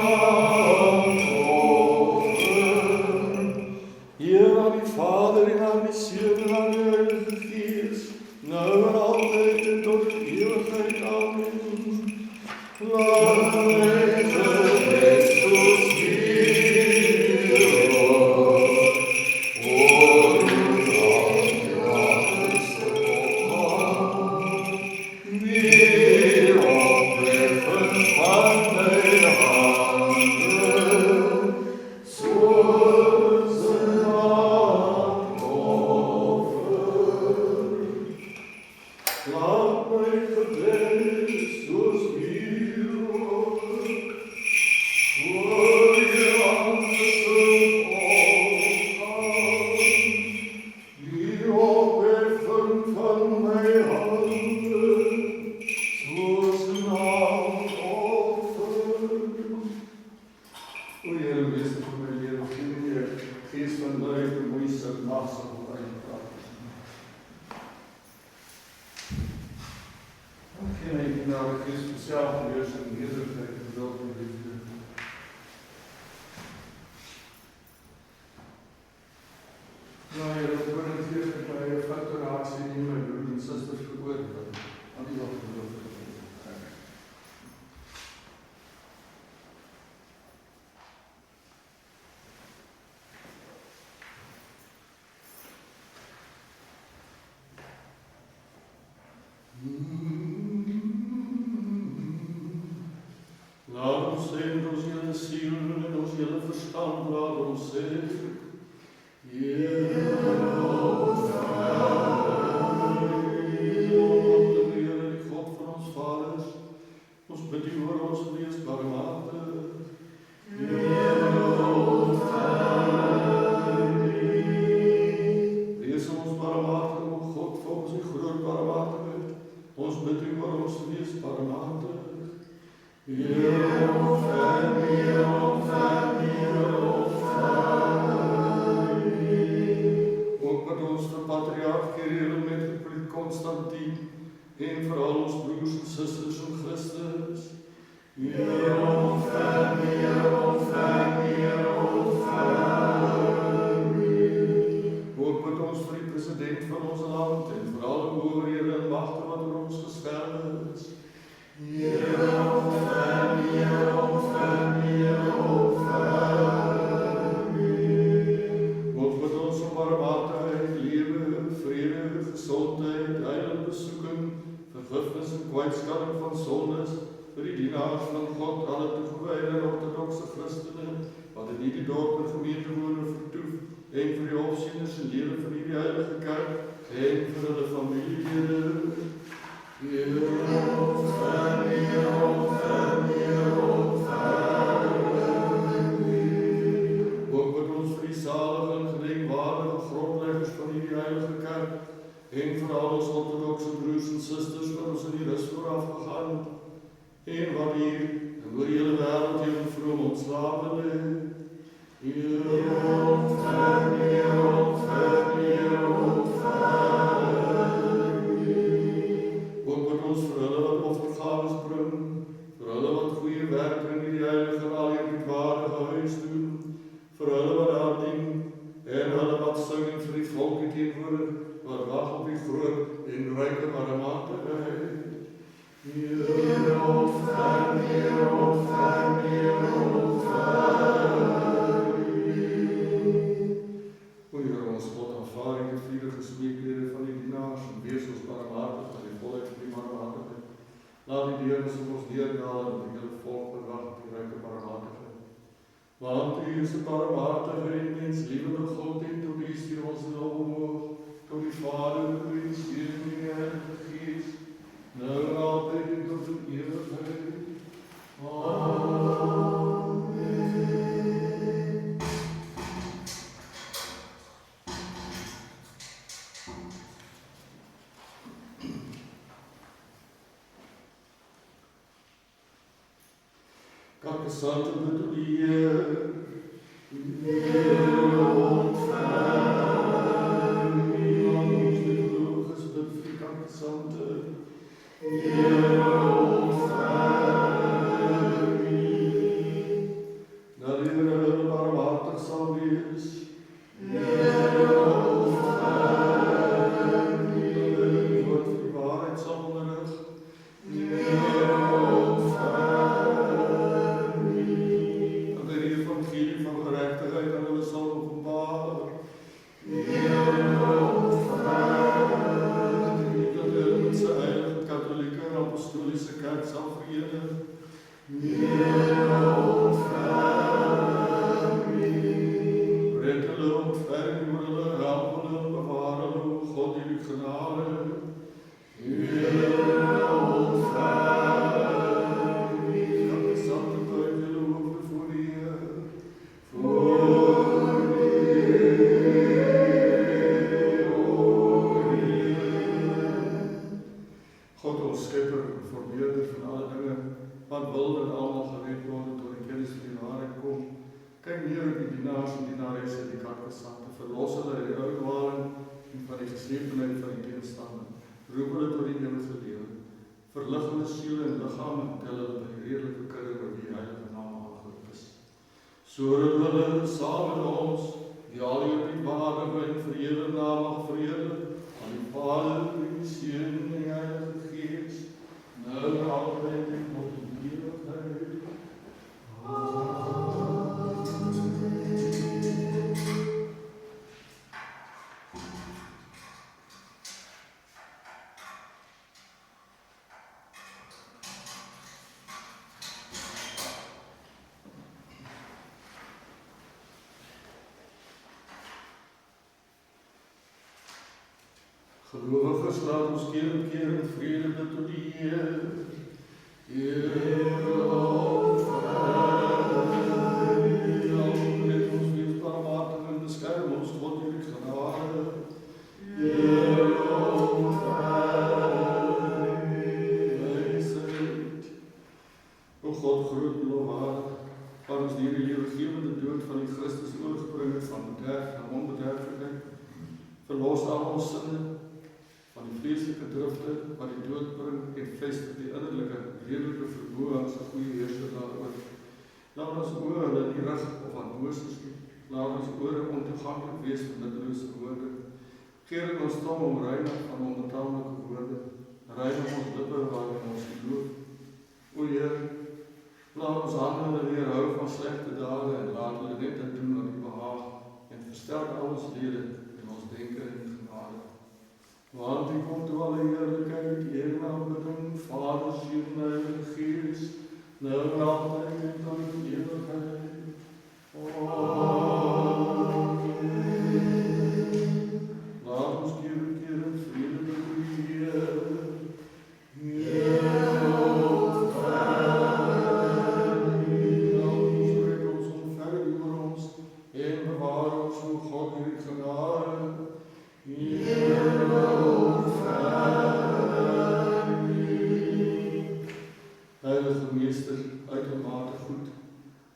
Heer, aan die Vader en aan die Zoon en aan die Heilige Geest, nou en altijd en tot de eeuwigheid. Amen. Laat mij Christus dienen, voor die aangestaan. Niet opheffen van mijn handen, zoals een laat mij Christus hier voor je aangestaan. Die opheffen van mijn handen, zoals een offer. O Heere, wees voor mij, Heere, geef je geest van liefde, moeite, massa, geen eigenaardig is, speciaal geweest en nederigheid en welke liefde. Nou ja, dat wordt het hier met mijn facturatie in mijn broer en zusters veroordelen. Aan die wat geloof ik. Laat ons zijn door jullie ziel en door jullie verstand, laat ons zijn. Heer, die God van ons vaders, ons bid u voor ons wees barmhartig. Wees ons barmhartig, o God, volgens uw groot barmhartigheid. Ons bid u voor ons wees barmhartig. Ook met ons de patriarch Kirill met geprikt Constantijn en vooral ons broers en zusters in Christus. Ook met ons voor de president van ons land en vooral de overheden en machten wat door ons geschermd is. Ook met ons om barmhartigheid, leven, vrede, gezondheid, heilig bezoeken, vergifnis en kwijtstelling van zondes, voor die dienaars van God, alle toegewijde orthodoxe christenen, wat in die dorp en gemeente wonen vertoef, en voor die opzieners en leden van die heilige kerk, en voor de familieleden. Ook met ons voor die zalige en gedenkwaardige grondleggers van die heilige kerk, en voor al ons orthodoxe broers en zusters wat ons in die rust vooraf gegaan, en wat hier en voor die hele wereld heel vroom ontslapen ligt. Ook met ons voor hulle wat offergaves brengen, voor hulle wat goede werk brengen die heilige al hier het waardige huis doen, voor hulle wat aandien, en hulle wat zingen voor die volken tegenwoordig, wat wacht op die groot en rijke barmhartigheid. Want U is 'n barmhartige en menslievende God en tot U stuur ons lof, tot die Vader, tot die Seun en die Heilige Gees, nou en altyd en tot in ewigheid. Amen. Kakkesante bid tot die Heer. Heer, ontvang U. Ons liefdeloos bid vir die kakkesante. Heer, ontvang U. Dat die Here hulle barmhartig sal wees. Heer, ontvang U. Dat hulle die woord van die waarheid sal onderrig. Heer, van geregtigheid aan hulle sal openbaar. Heer, ontvang U. Dat hulle met sy heilige katholieke en apostoliese kerk sal verenig. Heer, ontvang U. Red hulle, ontferm oor hulle, help hulle, bewaar hulle, o God, die U genade. Heer, ontvang U. Kakkesante buig julle hoofde voor die Heer. God ons Skepper, verbeurder van alle dinge, wat wil dat almal gered word en tot die kennis van die waarheid kom. Kyk neer op die dienaars en dienaresse, die kakkesante, verlos hulle uit die uitwaling en van die geslepenheid van die teenstander. Roep hulle tot die ewige lewe. Verlig hulle siel en lichaam en tel hulle by die redelike kudde waar die heilige naam aangeroep is. Sodat hulle saam met ons die algebiedwaardige en verheerlijke naam mag verheerlik aan die Vader, die Seun en die Heilige Gees, nou en altyd en tot in ewigheid. Gelowiges, laat ons keer en keer in vrede bid tot die Heer. Heer, ontvang U. Red ons, wees barmhartig en beskerm ons, God, U genade. Heer, ontvang U. Wysheid. O God, groot en lofwaardig, wat ons deur die lewegewende dood van die Christus oorgebring het van bederf na onbederflikheid, verlos al ons sinne van die vleeslike drifte wat die dood bring en vestig die innerlike, redelike vermoë as 'n goeie heerser daaroor. Laat ons oë hulle nie rig of aan Moses nie. Laat ons ore ontoeganklik wees vir middelose woorde. Keer ons tong omreinig van onbetaamlike woorde. Reinig ons lippe waarin ons geloof. O Heer, laat ons hande weerhou van slegte dade en laat hulle net doen wat U behaag en versterk al ons lede en ons denke en genade. Want U kom toe alle heerlikheid, eer en aanbidding, Vader, Seun en Heilige Gees, nou en altyd en tot in ewigheid. Amen. Laat ons keer en keer in vrede bid tot die Heer. Heer, ontvang U. Laat ons red ons, ontferm oor ons en bewaar ons, o God, U genade. Heer, ontvang U. Heilige Meester, uitermate goed,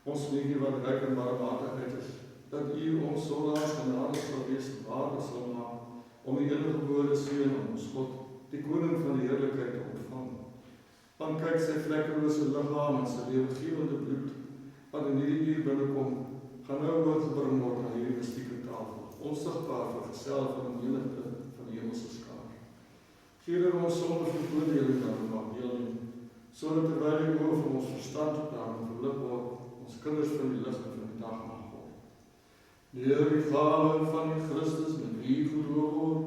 ons weet U wat ryk en barmhartigheid is, dat U ons sondaars genade sal wees en waardig sal maak, om die eniggebore Seun aan ons God, die Koning van die heerlikheid te ontvang. Want kyk sy vlekkelose liggaam en sy lewegewende bloed, wat in hierdie uur binnenkom, gaan nou oorgebring word aan hierdie mystieke tafel, onsigbaar vergesel van die menigte van die hemelse skaar. Gee dat ons sonder veroordeling daarin mag deelneem, sodat terwyl die oë van ons verstand daarin verlig word, ons kinders van die lig van die dag mag word. Deur die gawe van die Christus met wie geloof word,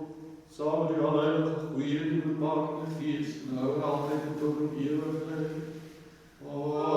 saam met die alheilige goeie die bepalende Gees, nou en altyd en tot in ewigheid. Amen.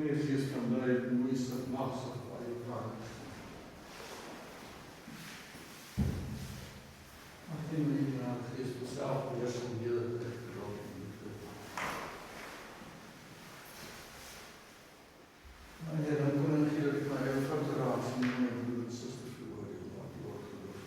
Heilige Gees van lei, moeisig, magsig, vryvaart. Mag die Heilige Gees vanself wees in hele tyd raak en liefde. Heer, dan kon ek gee dat ek my eie foute raad sien en my broer en susters veroordeel, want die woord geloof.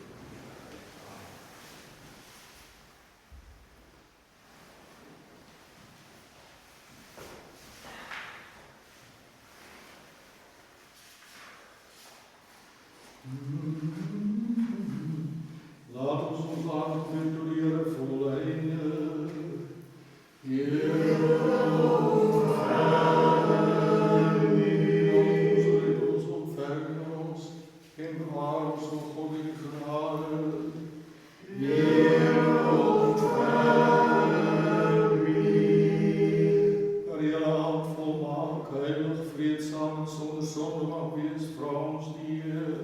Laat ons ons aangevoed door die Here volleine. Here, ons ontferm ons en bewaar ons door goddelike genade. Here, ontferm dat die hele hand volmaak, heilig, vreedsaam en sonder sonde mag wees, vra ons die Here.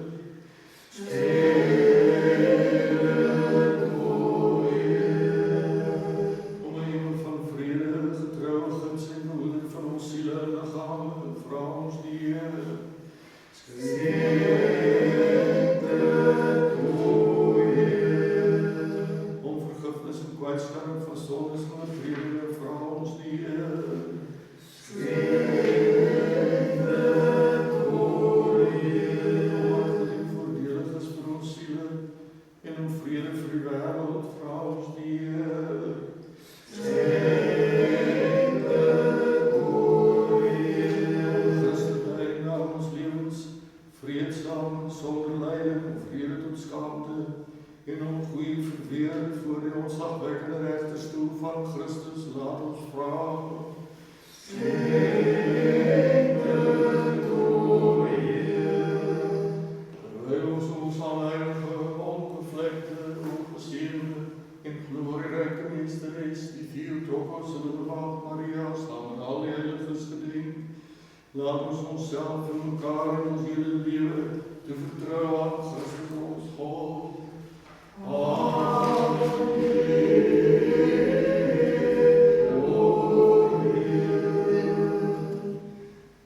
Laat ons onsself en mekaar in ons hele lewe te vertrou aan Christus ons God.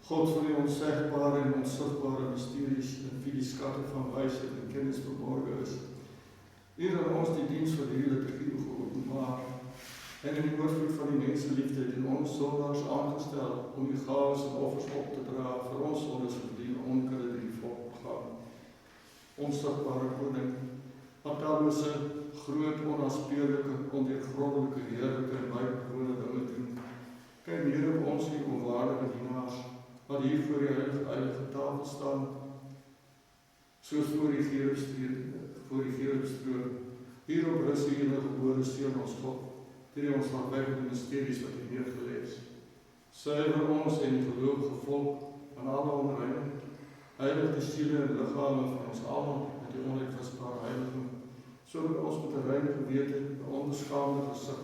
God van die onsegbare en onsigbare mysteries en wie die skatte van wysheid en kennis verborge is. Hier aan ons die diens van die liturgie geopenbaar en in die oorvloed van die menseliefde in ons sondaars aangestel om die gawes en offers op te dra vir ons sondes verdien onkerde die volkgaan. Onsigbare koning, wat daarmee sy groot, onaspeurlike, ondeurgrondelike, heerlike en buitengewone dinge doen. Kyk hier op ons die onwaardige dienaars, wat hier voor die heilige tafel staan, soos voor die gerubstroon. Hierop rus die enige gebore Seun ons God, die ons lafwekkende mysteries wat hy neergelees. Suiwer ons en die geloofige volk van alle onreining, heilig die siele en liggame van ons almal met die onuitwisbare heiliging, sodat ons met 'n rein gewete, 'n onbeskaamde gesig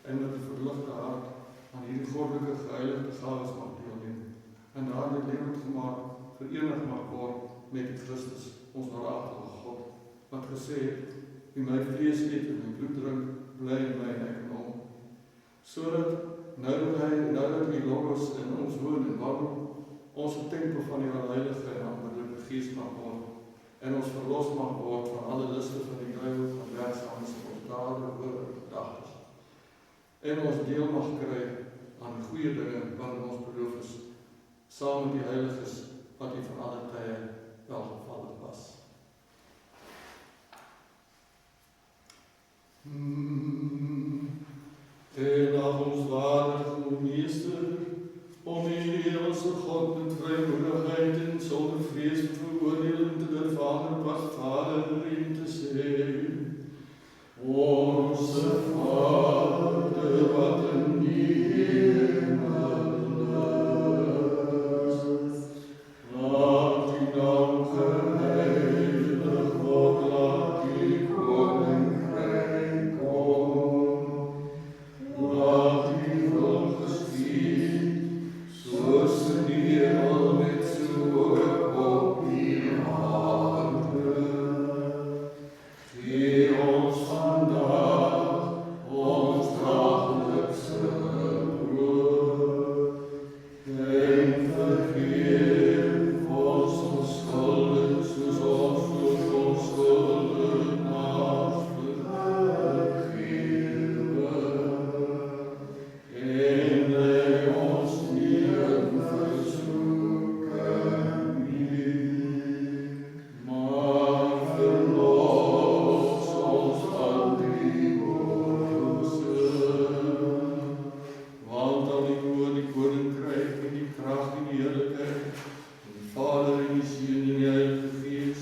en met 'n verligte hart aan hierdie goddelike geheiligde gawes mag deelneem en daardie lewend gemaak verenig mag word met die Christus, ons waaragtige God, wat gesê het, wie my vlees eet en my bloed drink, bly in my en ek in hom. Sodat nou dat die Logos in ons woon en wandel, ons 'n tempel van die heilige en aanbiddende Gees mag word en ons verlos mag word van alle liste van die duiwel, van werksames en ons dade, woorde en gedagtes. En ons deel mag kry aan die goeie dinge wat ons beloof is, saam met die heiliges wat U van alle tye welgevallig was. En ag ons waardige Meester, om U hemelse God met vrymoedigheid en sonder vrees vir veroordeling te durf aanpas, Vader, en te sê, Onse Vader wat in die hemel is, laat U naam geheilig word, laat U koninkryk kom, laat U wil geskied, soos in die hemel net so ook op die aarde. Gee ons vandag Vader en die Seun en die Heilige Gees,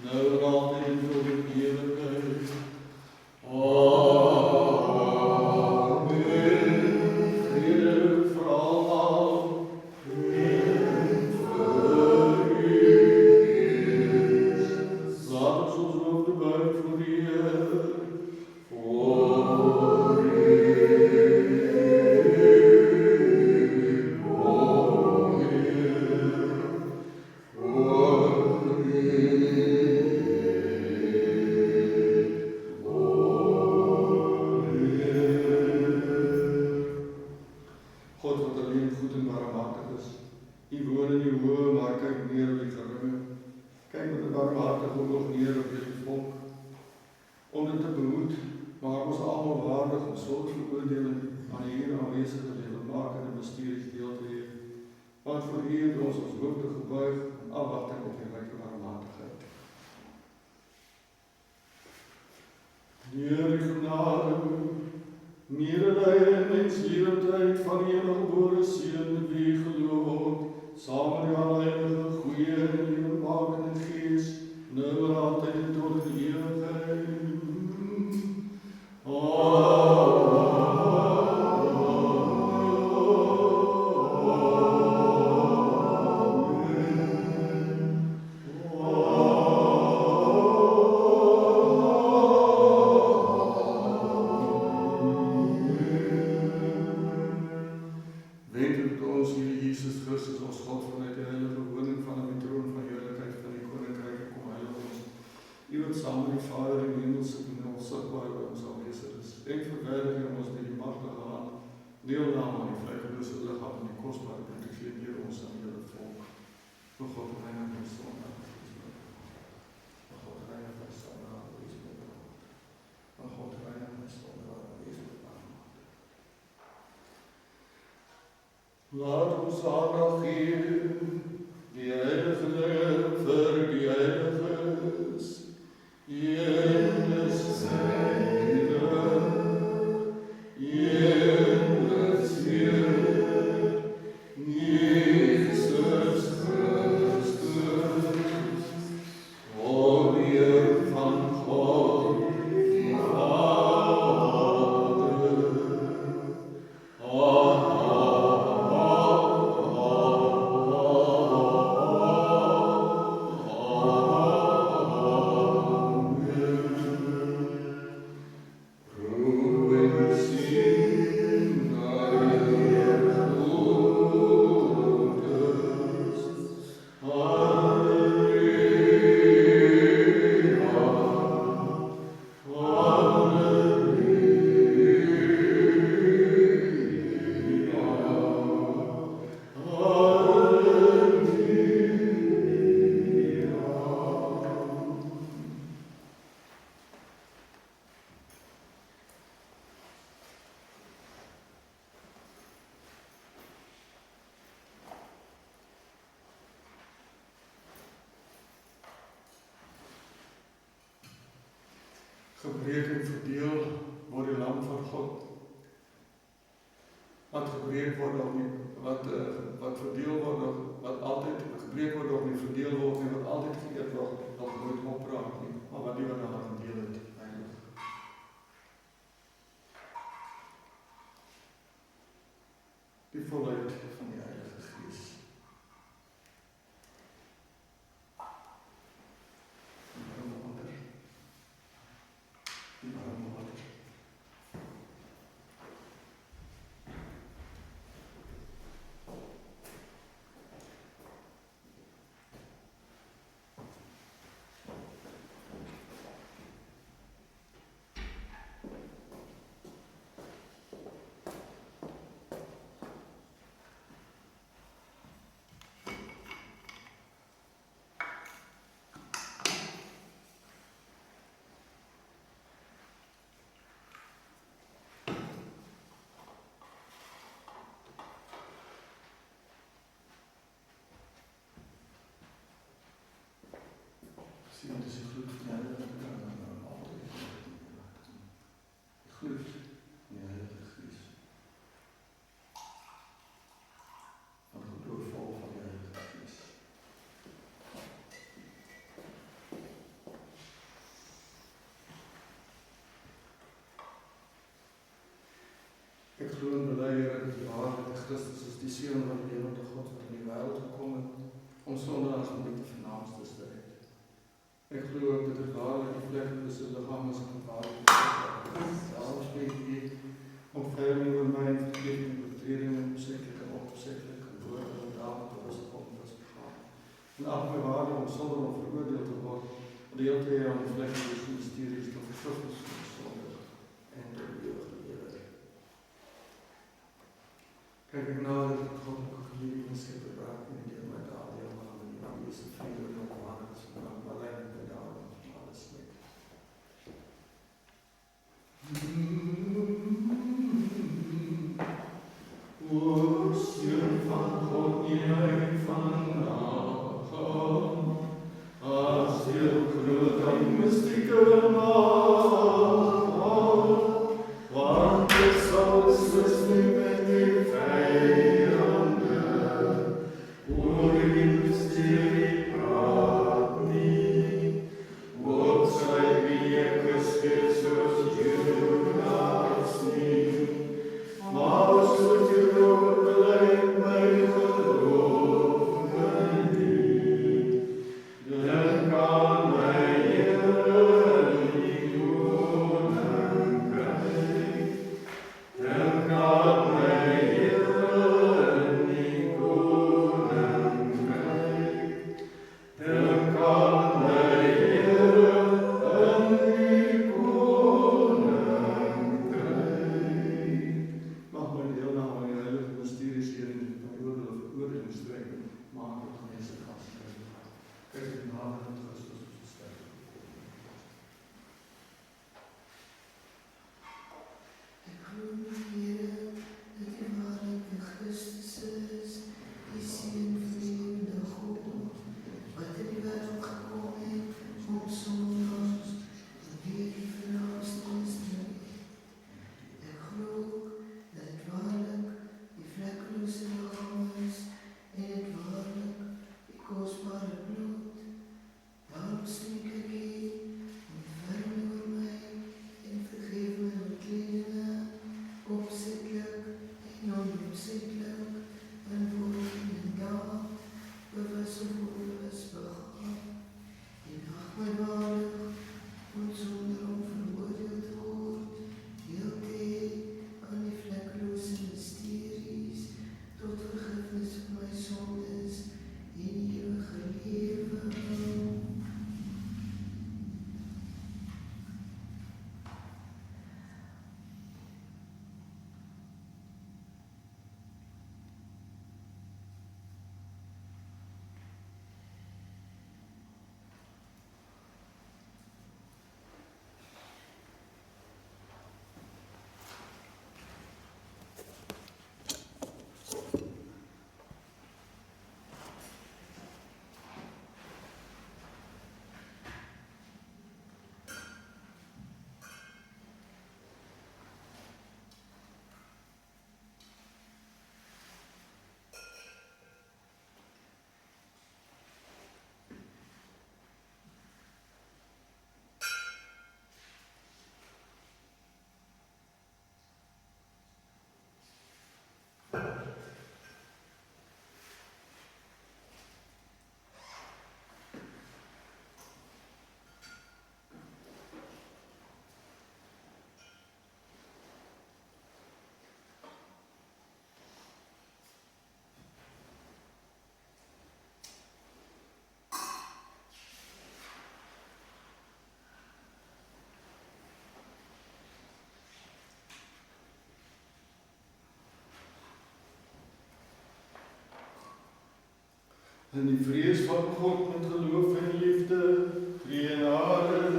nou en altyd en tot in ewigheid. Amen. Vrede vir almal. Laat ons ons hoofde buig voor die Here. God wat alleen goed en barmhartig is, U woon in die hoë, maar kyk neer op die geringe. Kyk met 'n barmhartige oog neer op hierdie volk. Om dit te behoed, maak ons almal waardig om sulke veroordeling aan die hier aanwesige lewendmakende mysteries deel te hê. Want voor U het ons hoofde gebuig in afwagting op die ryke barmhartigheid. Deur die genade, medelee en menslievendheid van die eniggebore Seun in wie geloof word, saam met die Heilige, goeie en lewendmakende Gees, nou en altyd en tot in ewigheid. Wendend ons Here Jesus Christus, ons God vanuit die heilige woning van die troon van heerlikheid van die koninkryk, kom heilig ons. U wat saam met die Vader in die hemel sit en onsigbaar by ons aanwesig is. En verwerdig ons met die magtige hand, deelname aan die vrygelose liggaam en die kosbare bloed te gee deur ons aan hele volk. O God, reinig my sonde. O God, reinig my sonde. O God, reinig my sonde. Laat ons aandag gee, die heilige dinge vir die heiliges. Een is heilige, een is Heer, Jesus Christus, Onheer van God, die Vader. Gebreek en verdeel word die lam van God. Wat gebreek word nog nie, wat verdeel word nog, wat altyd gebreek word nog nie, verdeel word nie, wat altyd geëet word, nog nooit opraak nie, maar wat die wat daar gedeel het, heilig. Die volheid van die Heilige Gees. Sien, dit is die gloed van die Heilige Gees. Die gloed van die Heilige Gees. Van geloof vol van die Heilige Gees. is nooit die vernaamste strijd. Ek glo ook dat het waarlik die vlekkelose lichaam is gevaarlik. Daarom spreek ek ontferming oor my en vergeef my oortredinge, opzettelijke en onopzettelijke woorde en daden te rustig op en rustig gaan. En ag my waarde om sonder of veroordeel te word, deel te hê aan die vlekkelose mysteries tot vergifnis van die sonde en tot die eeuwige lewe. Kyk ek na dat ek goddelike liefde en skepper raak en deel my daad deel aan en die eerste vrienden en opwaarders en dan alleen by daad en alles met. O, Seun van God, jy vandag, as jou groot en mystieke maag, want ek sal beslis nie met die vyande oor die mysterie praat nie. Ook sy wie ek geskep soos Judas nie, maar soos jy beleid my geloof nie. Dink aan my Here in die koninkryk. Dink aan my Here in die koninkryk. Dink aan my Here in die koninkryk. Mag my deelname aan die heilige mysteries hier in die periode of oordeelingsstrekking maak tot mense gastvryheid. Kyk dit nader aan Christus op sy sterf.
Ek glo, Here, dat U waarlik in Christus is, die Seun van die lewende God, wat in die wêreld gekom het om sondaars en deur die verlaastes te red. Ek glo dat dit waarlik die vlekkelose liggaam is en dit waarlik die kosbare bloed. Daarom smeek ek U, ontferm U oor my en vergeef my oortredinge, opzettelijk en onopzettelijk, en woord en daad, bewus of onbewus begaan. En ag my waardig, om sonder om veroordeel te word, deel te hê aan die vlekkelose mysteries, tot vergifnis van my sondes en die ewige lewe.
In die vrees van God met geloof en liefde, tree nader.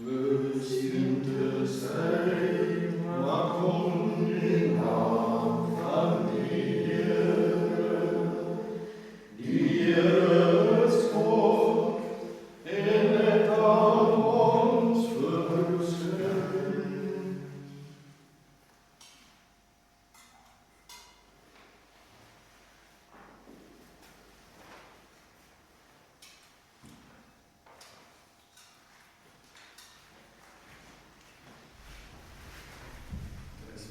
Geseend is hy, maar kom die naam van die Here. Die Here is God, en het aan ons verskyn.
Er is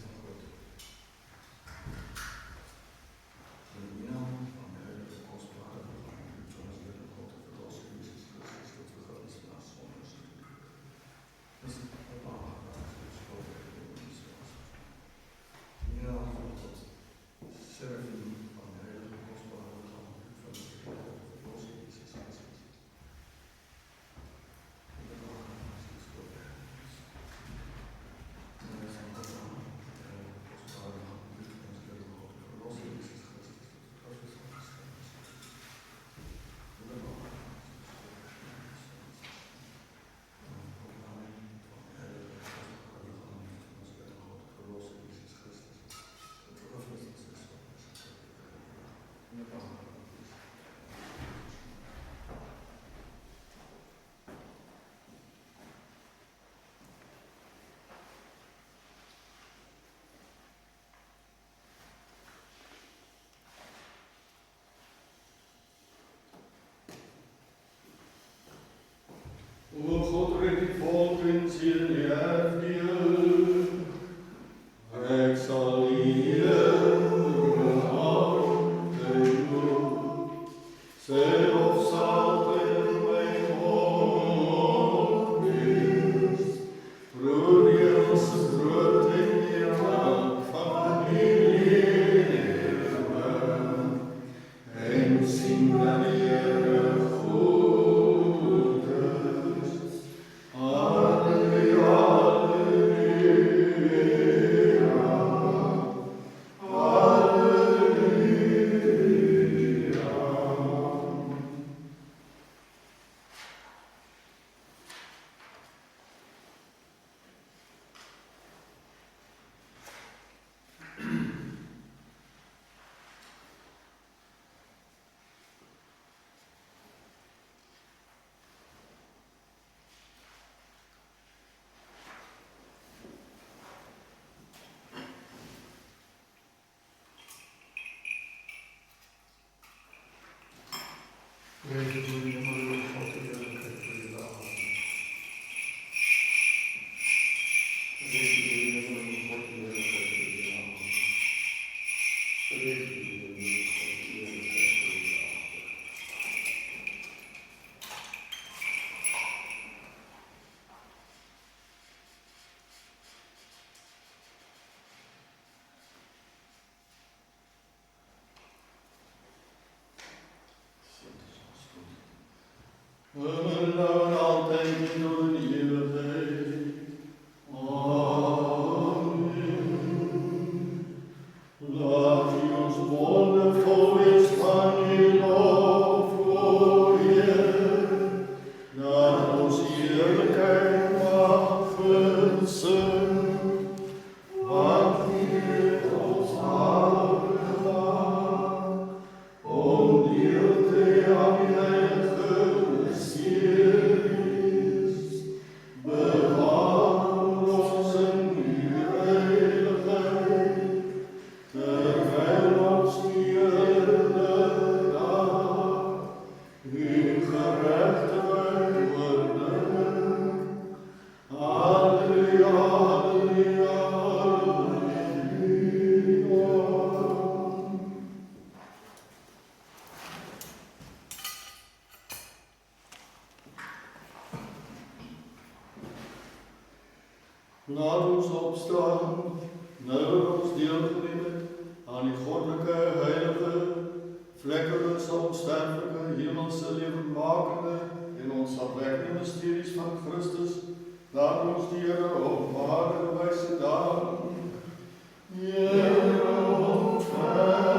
Laat ons opstaan, nou dat ons deelgeneem het aan die goddelike, heilige, vlekkeloos, onsterflike, hemelse, lewenmakende en ons afwekkende mysteries van Christus. Laat ons die Here op aarde wyse dank. Here, ontvang.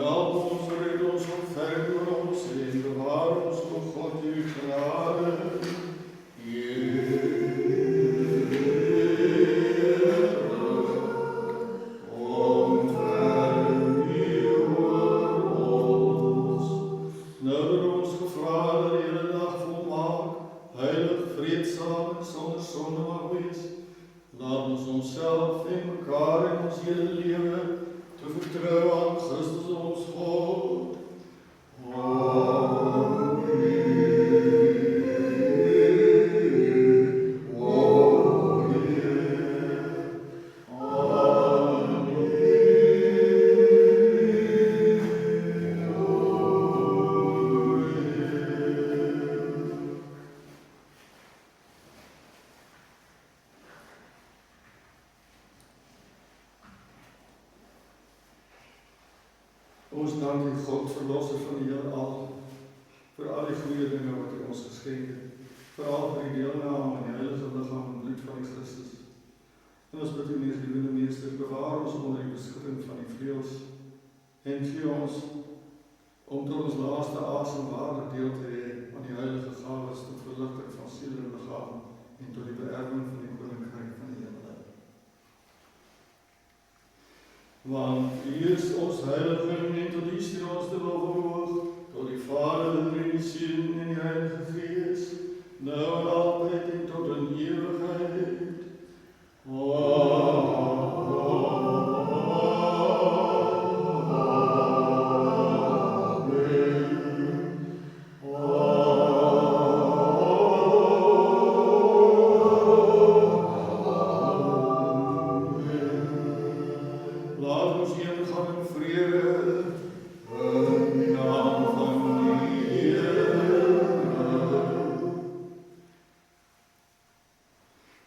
Help ons, red ons, ontferm ons en bewaar ons, o God, uw genade. Ons dank u God, verlosser van die hele al, vir al die goeie dinge wat u ons geskenk het, veral vir die deelname aan die heilige liggaam en bloed van die Christus. En ons bid u, lieve Meester, bewaar ons onder die beskutting van die vleuels en gee ons om tot ons laaste asemwaardig deel te hê aan die heilige gawes tot verligting van siel en liggaam en tot die beerwing van die koninkryk van die hemel. Want u is ons heilige en tot u stuur ons te wil verhoog, tot die Vader en die Seun en die Heilige Gees, nou en altyd en tot in ewigheid.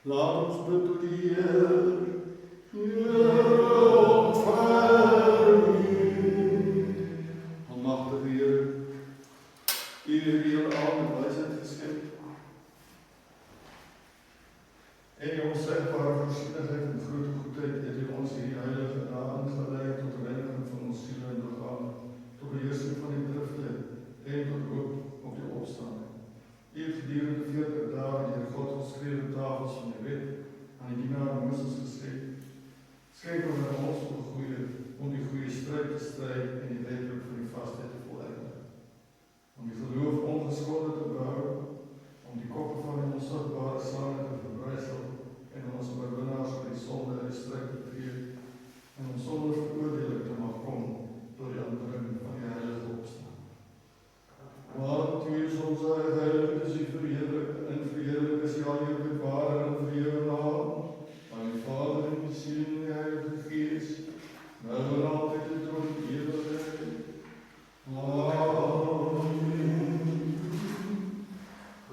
Laat ons bid tot die Heer. te stry en die wedloop van die vasheid te volëindig. Om die geloof ongeskonde te bou, om die koppe van die onsigbare slange te verbrysel en ons oorwinnaars oor die sonde en die stryd te tree en ons sonder veroordeling te mag kom tot die aanbring van die heilige opstaan. Want U is ons heilig, is U verheerlik, en verheerlik is U al U beware en vir U naam, aan die Vader en die Seun en die Heilige Gees, nou en altyd en tot in ewigheid. Amen.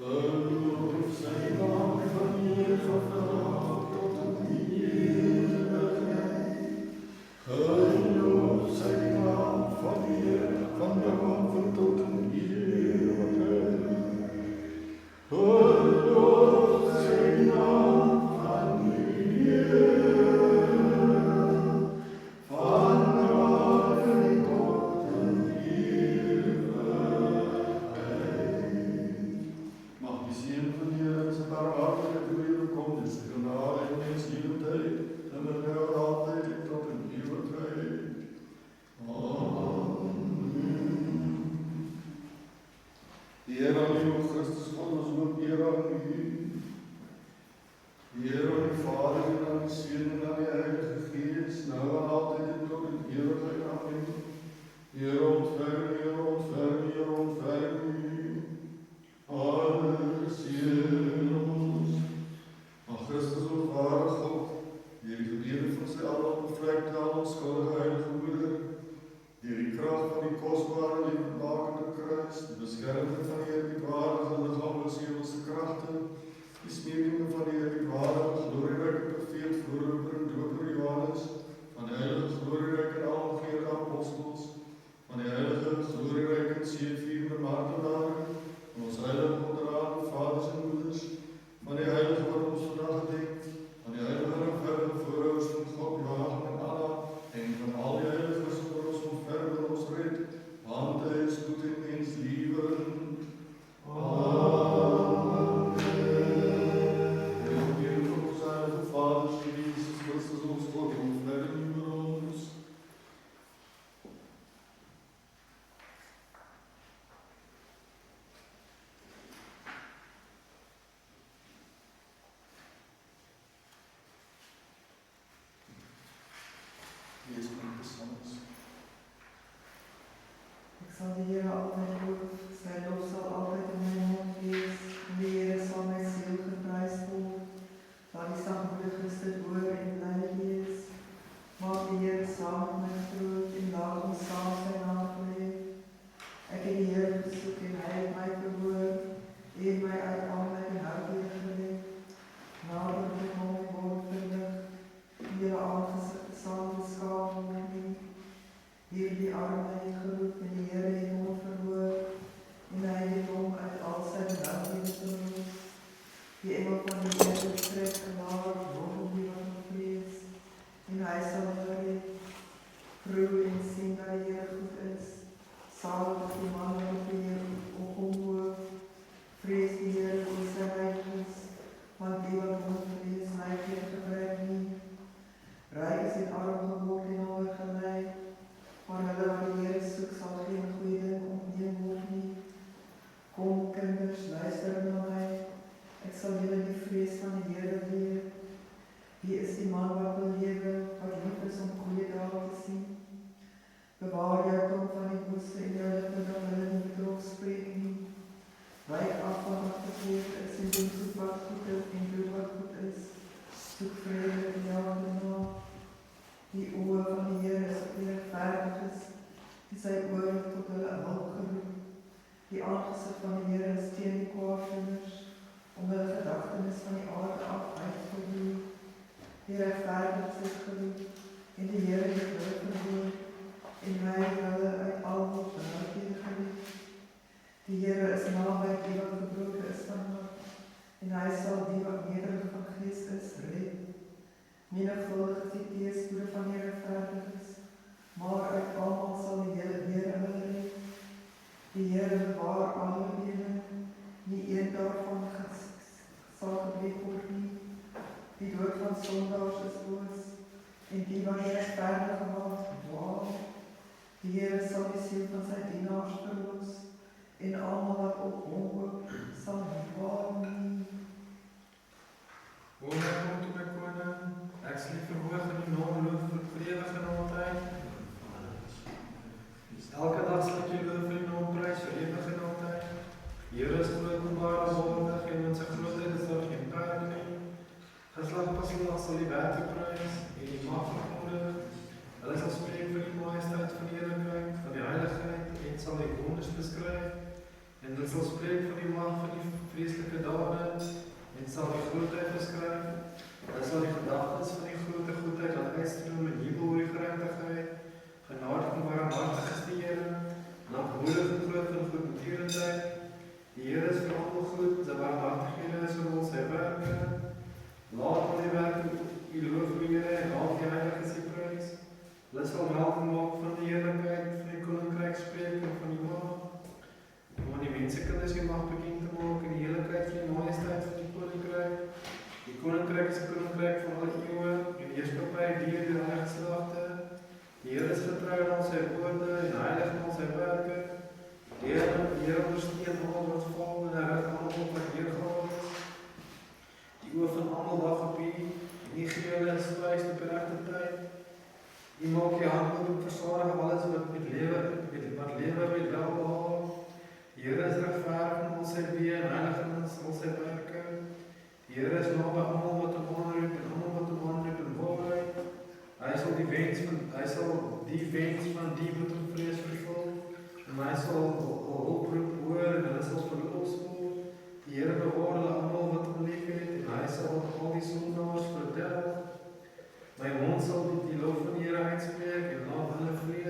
Geloof sy naam van hier vanaf tot in ewigheid. Geloof sy naam van hier vanaf tot in ewigheid. Geloof sy naam van hier vanaf tot in ewigheid. Mag die seën van die Here en sy barmhartigheid oor julle kom, en sy genade en die liefdheid, en nou en altyd en tot in ewigheid. Amen. Die Here aan U, o Christus God, ons loop eer aan U. Die Here aan die Vader en aan die Seun en aan die Heilige Gees, nou en altyd en tot in ewigheid. Amen. Here ontferm, Here ontferm, Here ontferm U. Alles seën ons. Mag Christus ons ware God, deur die gebede van sy albevlekte, alonskuldige heilige moeder, deur die krag van die kosbare lewendmakende kruis, die beskerming van die eerbiedwaardige liggaamlike hemelse kragte, die smeekinge van die eerbiedwaardige glorieryke profeet, voorloper en doper Johannes, van die heilige glorieryke en algeheerde apostels, van die heilige glorieryke en seëvierende martelare, van ons heilige onderaan vaders en moeders, van die heilige wat ons vandag gedenk, van die heilige regverdige voorouers van God, Joachim en Anna, en van al die heiliges wat ons ontferm en ons red, want hy is goed en menslievend. Amen. En op die van ons heilige Vaders, Jesus Christus ons God, ontferm U oor ons. Lees van die Psalms.
Ek sal die Here altyd loof, sy lof sal altyd in my mond wees, en die Here sal my siel geprys word. Laat die sagmoediges dit hoor en bly wees. Maak die Here saam met my groot, en laat ons saam sy naam verheef. Ek het die Here gesoek en hy het my verhoor, en my uit al my benauwdhede gered. Nader tot hom en word verlig, die julle aangesigte sal beskaam word nie. Hierdie arme het geroep en die Here het hom verhoor, en hy het hom uit al sy benauwdhede verlos. Die engel van die Here trek genaar rondom die wat hom vrees, en hy sal hulle red. Proe en sien dat die Here goed is. Salig is die man wat op die Here op hom hoop. Vrees die Here oor sy heiliges, want die wat hom vrees, my geen gebrek nie. Ryk is en arm geword en honger gelei, maar hulle wat die Here soek sal geen goeie ding ontneem word nie. Kom kinders, luister na my, ek sal julle die vrees van die Here leer. Wie is die man wat wil lewe, wat lief is om goeie dae te sien? Bewaar jou tong van die boeste en jou lippe dat hulle nie bedrog spreek nie. Wyk af van wat verkeerd is en doen goed wat goed is en doen wat goed is. Soek vrede en jou daarna. Die oë van die Here is op die regverdiges, die sy ore tot hulle hulp geroep. Die aangesig van die Here is teen die kwaaddoeners, om hulle gedagtenis van die aarde af uit te roei. Die regverdiges is geroep, en die Here het hulle verhoor, en hy het hulle uit al hul benauwdhede gered. Die Here is naby die wat gebroken is van hart, en hy sal die wat nederig van gees is red. Menigvuldig is die teëspoede van die regverdiges, maar uit almal sal die Here ziel van sy dienaars verlos en almal wat op hom hoop sal nie kwaad nie.
O my God, o my koning, ek sal U verhoog en U naam loof vir ewig en altyd. Elke dag sal ek U loof en U naam prys vir ewig en altyd. Here is groot en waardig en in sy grootheid is daar geen perk nie. Geslag pas geslag sal die werke prys en die mag verkondig. Hulle sal spreek van die majesteit van die heerlikheid, van die heiligheid en sal die wonders beskryf. En hulle sal spreek van die mag van die vreeslike dade en sal die grootheid beskryf. Hulle sal die gedagtes van die grote goedheid laat uitstroom en jubel oor die geregtigheid. Genadig en barmhartig is die Here, lankmoedig en groot en goedmoedierendheid. Die Here is vir almal goed, sy barmhartighede is vir al sy werke. Laat al die werke U loof, o Here, en al die heiliges U prys. Hulle sal welkom maak van die heerlikheid, van die koninkryk spreek en van die mag. Om aan die mensekinders U mag bekend te maak en die heerlikheid van die majesteit van die koninkryk. Die koninkryk is 'n koninkryk van alle eeue en die heerskappy deur die heilige geslagte. Die Here is getrou in al sy woorde en heilig in al sy werke. Die Here ondersteun almal wat val en hy rig almal op wat neergehaal is. Die oë van almal wag op U en U gee hulle sluis op die regte tyd. U maak die hand oop versadig alles wat lewe met welbehaag. Die Here is regverdig in al sy weë en heilig in al sy werke. Die Here is naby almal wat hom aanroep en almal wat hom aanroep in waarheid. Hy sal die wens van die wat hom vrees vervul. En hy sal oproep hoor en hulle sal verlos word. Die Here bewaar hulle almal wat hom liefhet en hy sal al die sondaars verdelg. My mond sal die lof van die Here uitspreek en laat hulle vlees